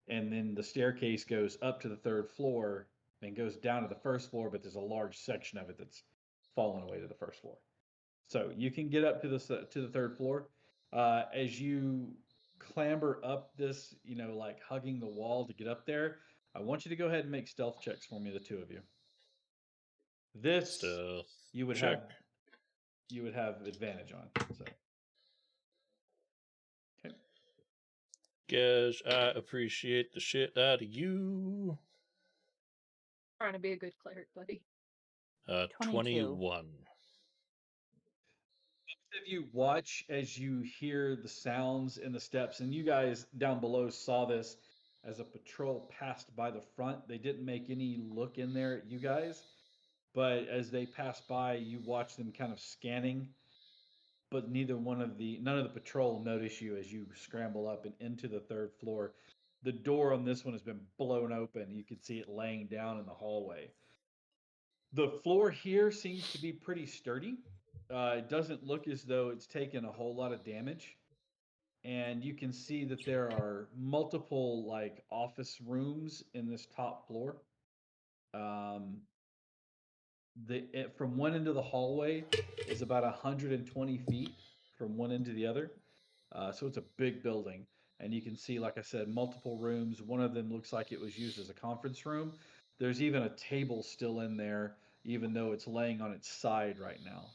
And then the staircase goes up to the third floor and goes down to the first floor, but there's a large section of it that's fallen away to the first floor. So you can get up to the third floor. As you clamber up this, like hugging the wall to get up there, I want you to go ahead and make stealth checks for me, the two of you. This Stealth you would check. have advantage on. So okay. Guess I appreciate the shit out of you. Trying to be a good cleric, buddy. 21. Both of you watch as you hear the sounds and the steps, and you guys down below saw this as a patrol passed by the front. They didn't make any look in there at you guys, but as they passed by, you watch them kind of scanning. But none of the patrol notice you as you scramble up and into the third floor. The door on this one has been blown open. You can see it laying down in the hallway. The floor here seems to be pretty sturdy. It doesn't look as though it's taken a whole lot of damage. And you can see that there are multiple like office rooms in this top floor. From one end of the hallway is about 120 feet from one end to the other. So it's a big building. And you can see, like I said, multiple rooms. One of them looks like it was used as a conference room. There's even a table still in there, even though it's laying on its side right now.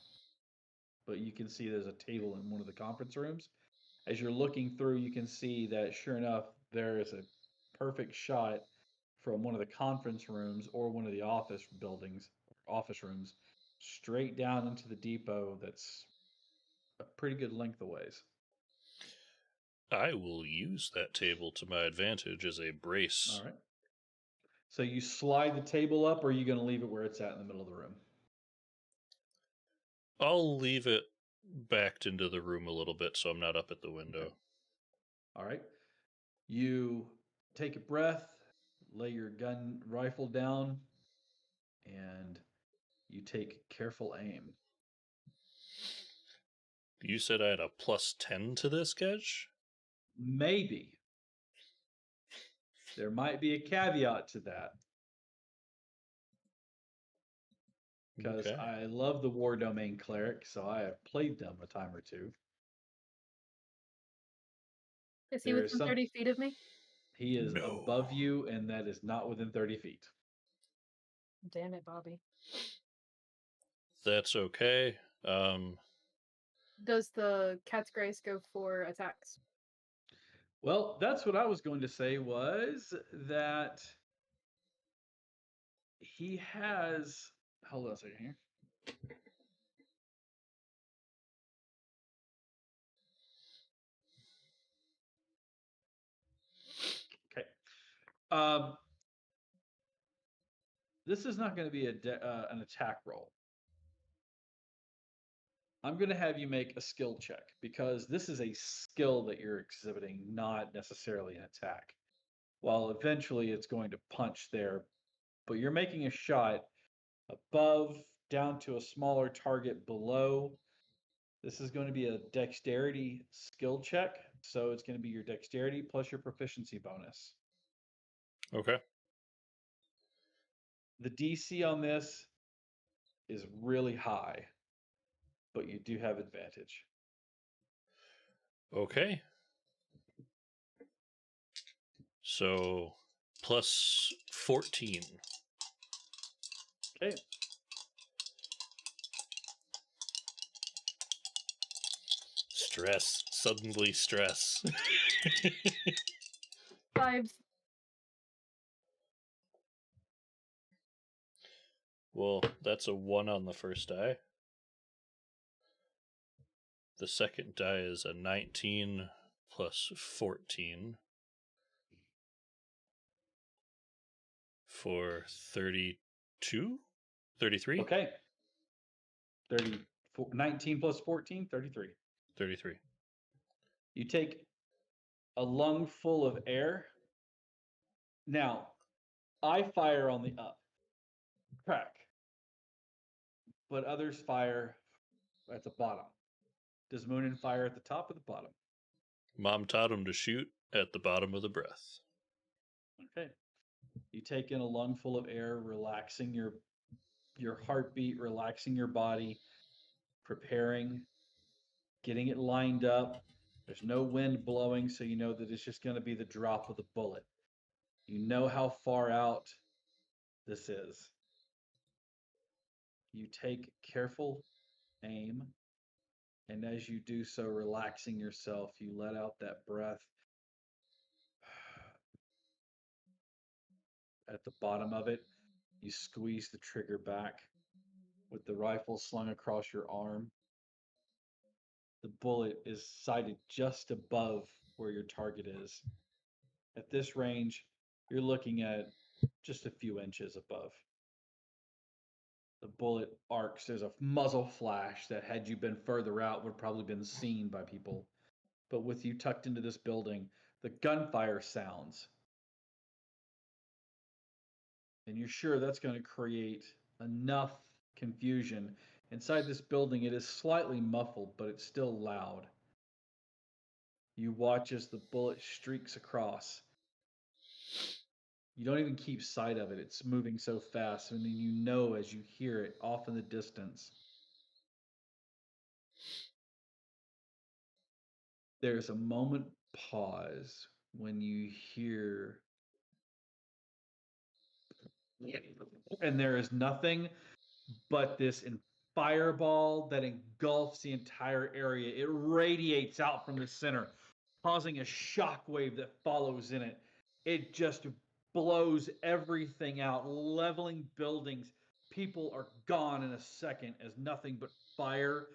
But you can see there's a table in one of the conference rooms. As you're looking through, you can see that sure enough, there is a perfect shot from one of the conference rooms or one of the office rooms, straight down into the depot that's a pretty good length of ways. I will use that table to my advantage as a brace. All right. So you slide the table up, or are you going to leave it where it's at in the middle of the room? I'll leave it backed into the room a little bit so I'm not up at the window. Okay. All right. You take a breath, lay your rifle down, and you take careful aim. You said I had a +10 to this, Gedge? Maybe. There might be a caveat to that. Because Okay. I love the War Domain Cleric, so I have played them a time or two. Is he There within is 30 feet of me? He is No. above you, and that is not within 30 feet. Damn it, Bobby. That's okay. Does the cat's grace go for attacks? Well, that's what I was going to say was that he has. Hold on a second here. Okay. This is not going to be an attack roll. I'm going to have you make a skill check because this is a skill that you're exhibiting, not necessarily an attack. While eventually it's going to punch there, but you're making a shot above down to a smaller target below. This is going to be a dexterity skill check. So it's going to be your dexterity plus your proficiency bonus. Okay. The DC on this is really high, but you do have advantage. Okay. So plus 14. Okay. Stress. Suddenly stress. 5. Well, that's a 1 on the first die. The second die is a 19 plus 14 for 32? 33? Okay. 19 plus 14, 33. 33. You take a lung full of air. Now, I fire on the up, crack, but others fire at the bottom. Does Moonin fire at the top or the bottom? Mom taught him to shoot at the bottom of the breath. Okay. You take in a lung full of air, relaxing your heartbeat, relaxing your body, preparing, getting it lined up. There's no wind blowing, so you know that it's just going to be the drop of the bullet. You know how far out this is. You take careful aim, and as you do so, relaxing yourself, you let out that breath. At the bottom of it, you squeeze the trigger back with the rifle slung across your arm. The bullet is sighted just above where your target is. At this range, you're looking at just a few inches above. The bullet arcs. There's a muzzle flash that, had you been further out, would probably been seen by people. But with you tucked into this building, the gunfire sounds. And you're sure that's going to create enough confusion. Inside this building, it is slightly muffled, but it's still loud. You watch as the bullet streaks across. You don't even keep sight of it. It's moving so fast. And then you know as you hear it off in the distance. There's a moment pause when you hear, and there is nothing but this fireball that engulfs the entire area. It radiates out from the center, causing a shockwave that follows in it. It just blows everything out, leveling buildings. People are gone in a second as nothing but fire,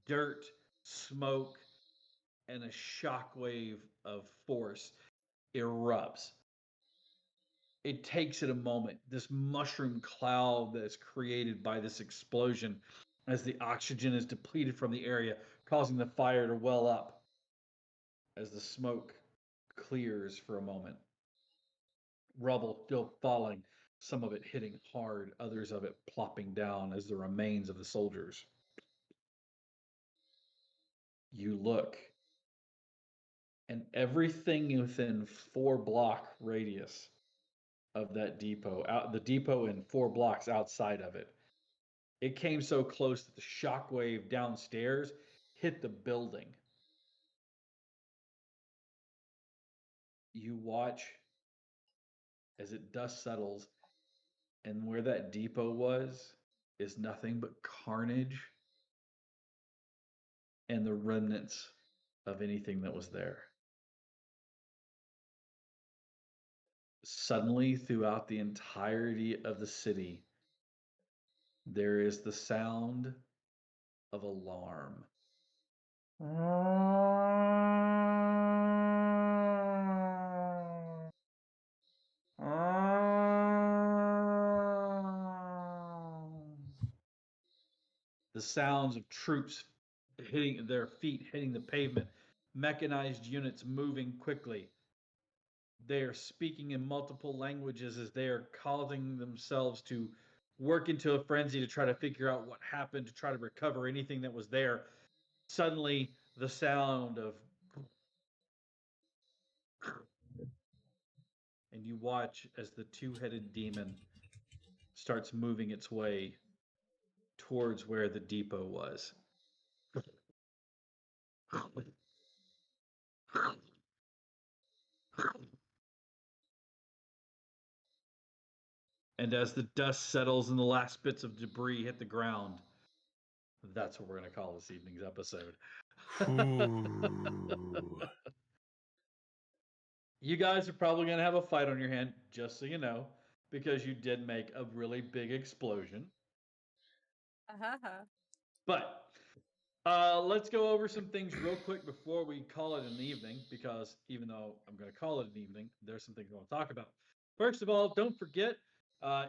dirt, smoke, and a shockwave of force erupts. It takes it a moment. This mushroom cloud that is created by this explosion as the oxygen is depleted from the area, causing the fire to well up as the smoke clears for a moment. Rubble still falling, some of it hitting hard, others of it plopping down as the remains of the soldiers. You look, and everything within 4-block radius of that depot, the depot and 4 blocks outside of it, it came so close that the shockwave downstairs hit the building. You watch as it dust settles, and where that depot was is nothing but carnage and the remnants of anything that was there. Suddenly, throughout the entirety of the city, there is the sound of alarm. The sounds of troops hitting their feet, hitting the pavement, mechanized units moving quickly. They are speaking in multiple languages as they are causing themselves to work into a frenzy to try to figure out what happened, to try to recover anything that was there. Suddenly, the sound of and you watch as the two-headed demon starts moving its way towards where the depot was. And as the dust settles and the last bits of debris hit the ground, that's what we're going to call this evening's episode. You guys are probably going to have a fight on your hand, just so you know, because you did make a really big explosion. But let's go over some things real quick before we call it an evening, because even though I'm going to call it an evening, there's some things I want to talk about. First of all, don't forget,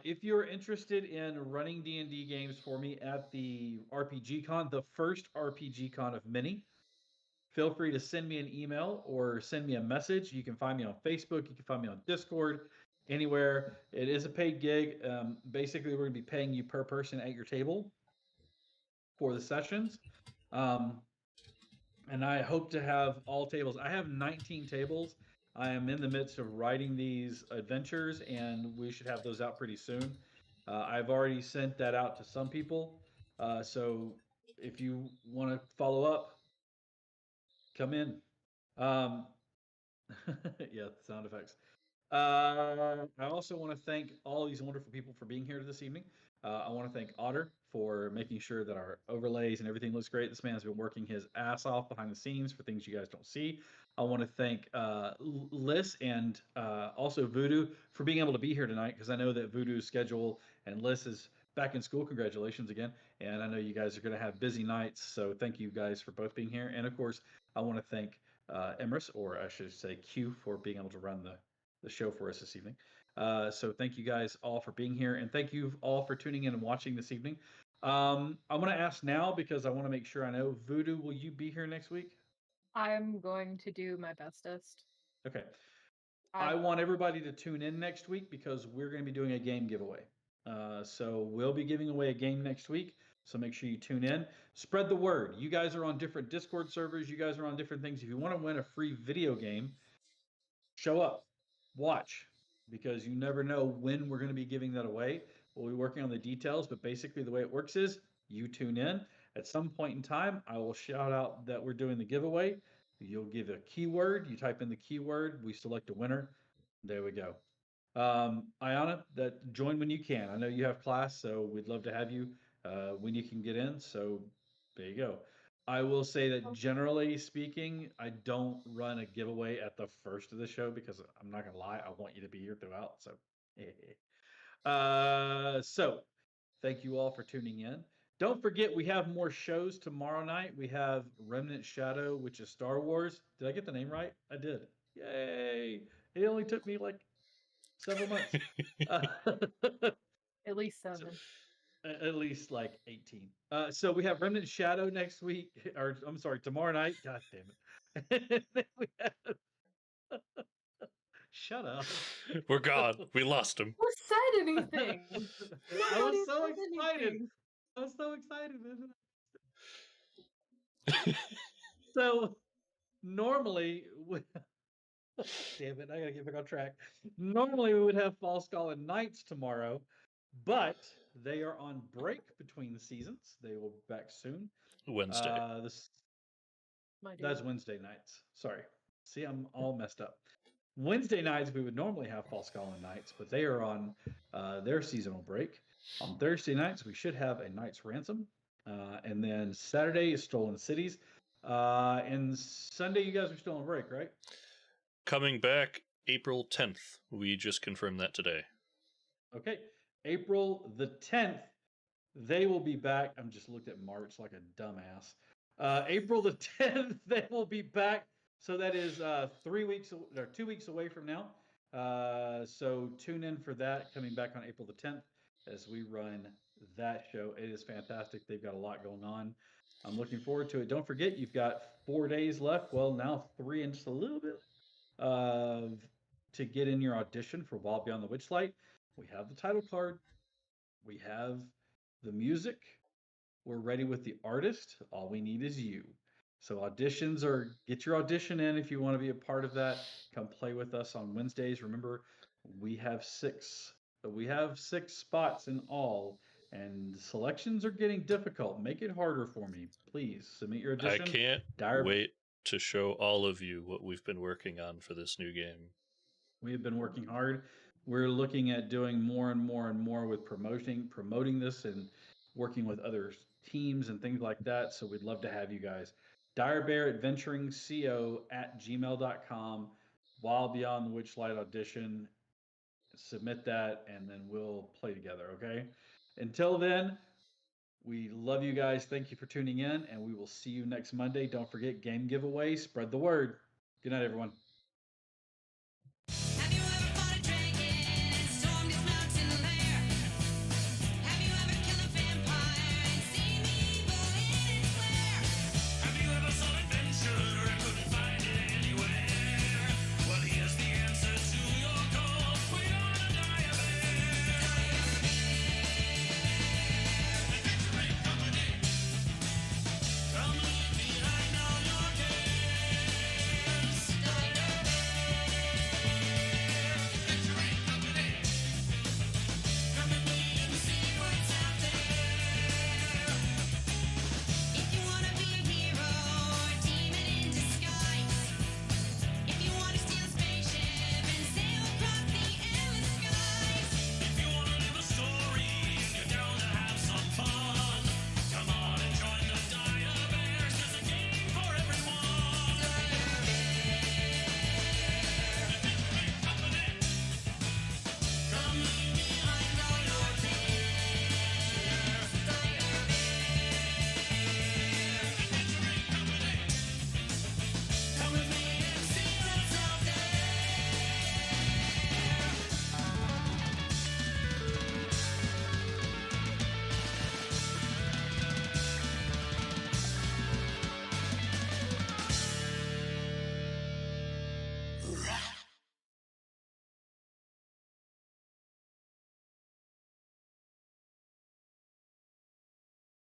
if you're interested in running D&D games for me at the RPG Con, the first RPG Con of many, feel free to send me an email or send me a message. You can find me on Facebook. You can find me on Discord, anywhere. It is a paid gig. Basically, we're going to be paying you per person at your table for the sessions. And I hope to have all tables. I have 19 tables. I am in the midst of writing these adventures, and we should have those out pretty soon. I've already sent that out to some people. So if you want to follow up, come in. Yeah, sound effects. I also want to thank all these wonderful people for being here this evening. I want to thank Otter for making sure that our overlays and everything looks great. This man's been working his ass off behind the scenes for things you guys don't see. I want to thank Liz and also Voodoo for being able to be here tonight, because I know that Voodoo's schedule and Liz is back in school. Congratulations again. And I know you guys are going to have busy nights, so thank you guys for both being here. And of course, I want to thank Emrys, or I should say Q, for being able to run the show for us this evening. So thank you guys all for being here, and thank you all for tuning in and watching this evening. I'm going to ask now because I want to make sure I know. Voodoo, will you be here next week? I'm going to do my bestest. Okay. I want everybody to tune in next week because we're going to be doing a game giveaway. So we'll be giving away a game next week. So make sure you tune in. Spread the word. You guys are on different Discord servers. You guys are on different things. If you want to win a free video game, show up, watch, because you never know when we're going to be giving that away. We'll be working on the details, but basically the way it works is you tune in. At some point in time, I will shout out that we're doing the giveaway. You'll give a keyword. You type in the keyword. We select a winner. There we go. Ayana, that join when you can. I know you have class, so we'd love to have you when you can get in. So there you go. I will say that generally speaking, I don't run a giveaway at the first of the show because I'm not gonna lie, I want you to be here throughout. So, so thank you all for tuning in. Don't forget, we have more shows tomorrow night. We have Remnant Shadow, which is Star Wars. Did I get the name right? I did. Yay! It only took me like several months. At least 7. At least like 18. So we have Remnant Shadow next week, or I'm sorry, tomorrow night. God damn it. Then we have... Shut up. We're gone. We lost him. Who said anything? I was Nobody so said excited. anything. I was so excited. So normally, damn it, I gotta get back on track. Normally we would have Fall Skull and Knights tomorrow, but they are on break between the seasons. They will be back soon. Wednesday. That's Wednesday nights. Sorry. See, I'm all messed up. Wednesday nights we would normally have Fall Skull and Knights, but they are on their seasonal break. On Thursday nights we should have a Knight's Ransom, and then Saturday is Stolen Cities. And Sunday, you guys are still on break, right? Coming back April 10th. We just confirmed that today. Okay. April the 10th, they will be back. I'm just looked at March like a dumbass. April the 10th, they will be back. So that is 2 weeks away from now. So tune in for that, coming back on April the 10th as we run that show. It is fantastic. They've got a lot going on. I'm looking forward to it. Don't forget, you've got 4 days left. Well, now 3 and just a little bit to get in your audition for Wild Beyond the Witchlight. We have the title card. We have the music. We're ready with the artist. All we need is you. So auditions get your audition in if you want to be a part of that. Come play with us on Wednesdays. Remember, we have six spots in all, and selections are getting difficult. Make it harder for me, please. Submit your I audition. can't wait to show all of you what we've been working on for this new game. We have been working hard. We're looking at doing more and more and more with promoting this and working with other teams and things like that. So we'd love to have you guys. direbearadventuringco@gmail.com. While Beyond the Witchlight audition, submit that, and then we'll play together, okay? Until then, we love you guys. Thank you for tuning in, and we will see you next Monday. Don't forget, game giveaway. Spread the word. Good night, everyone.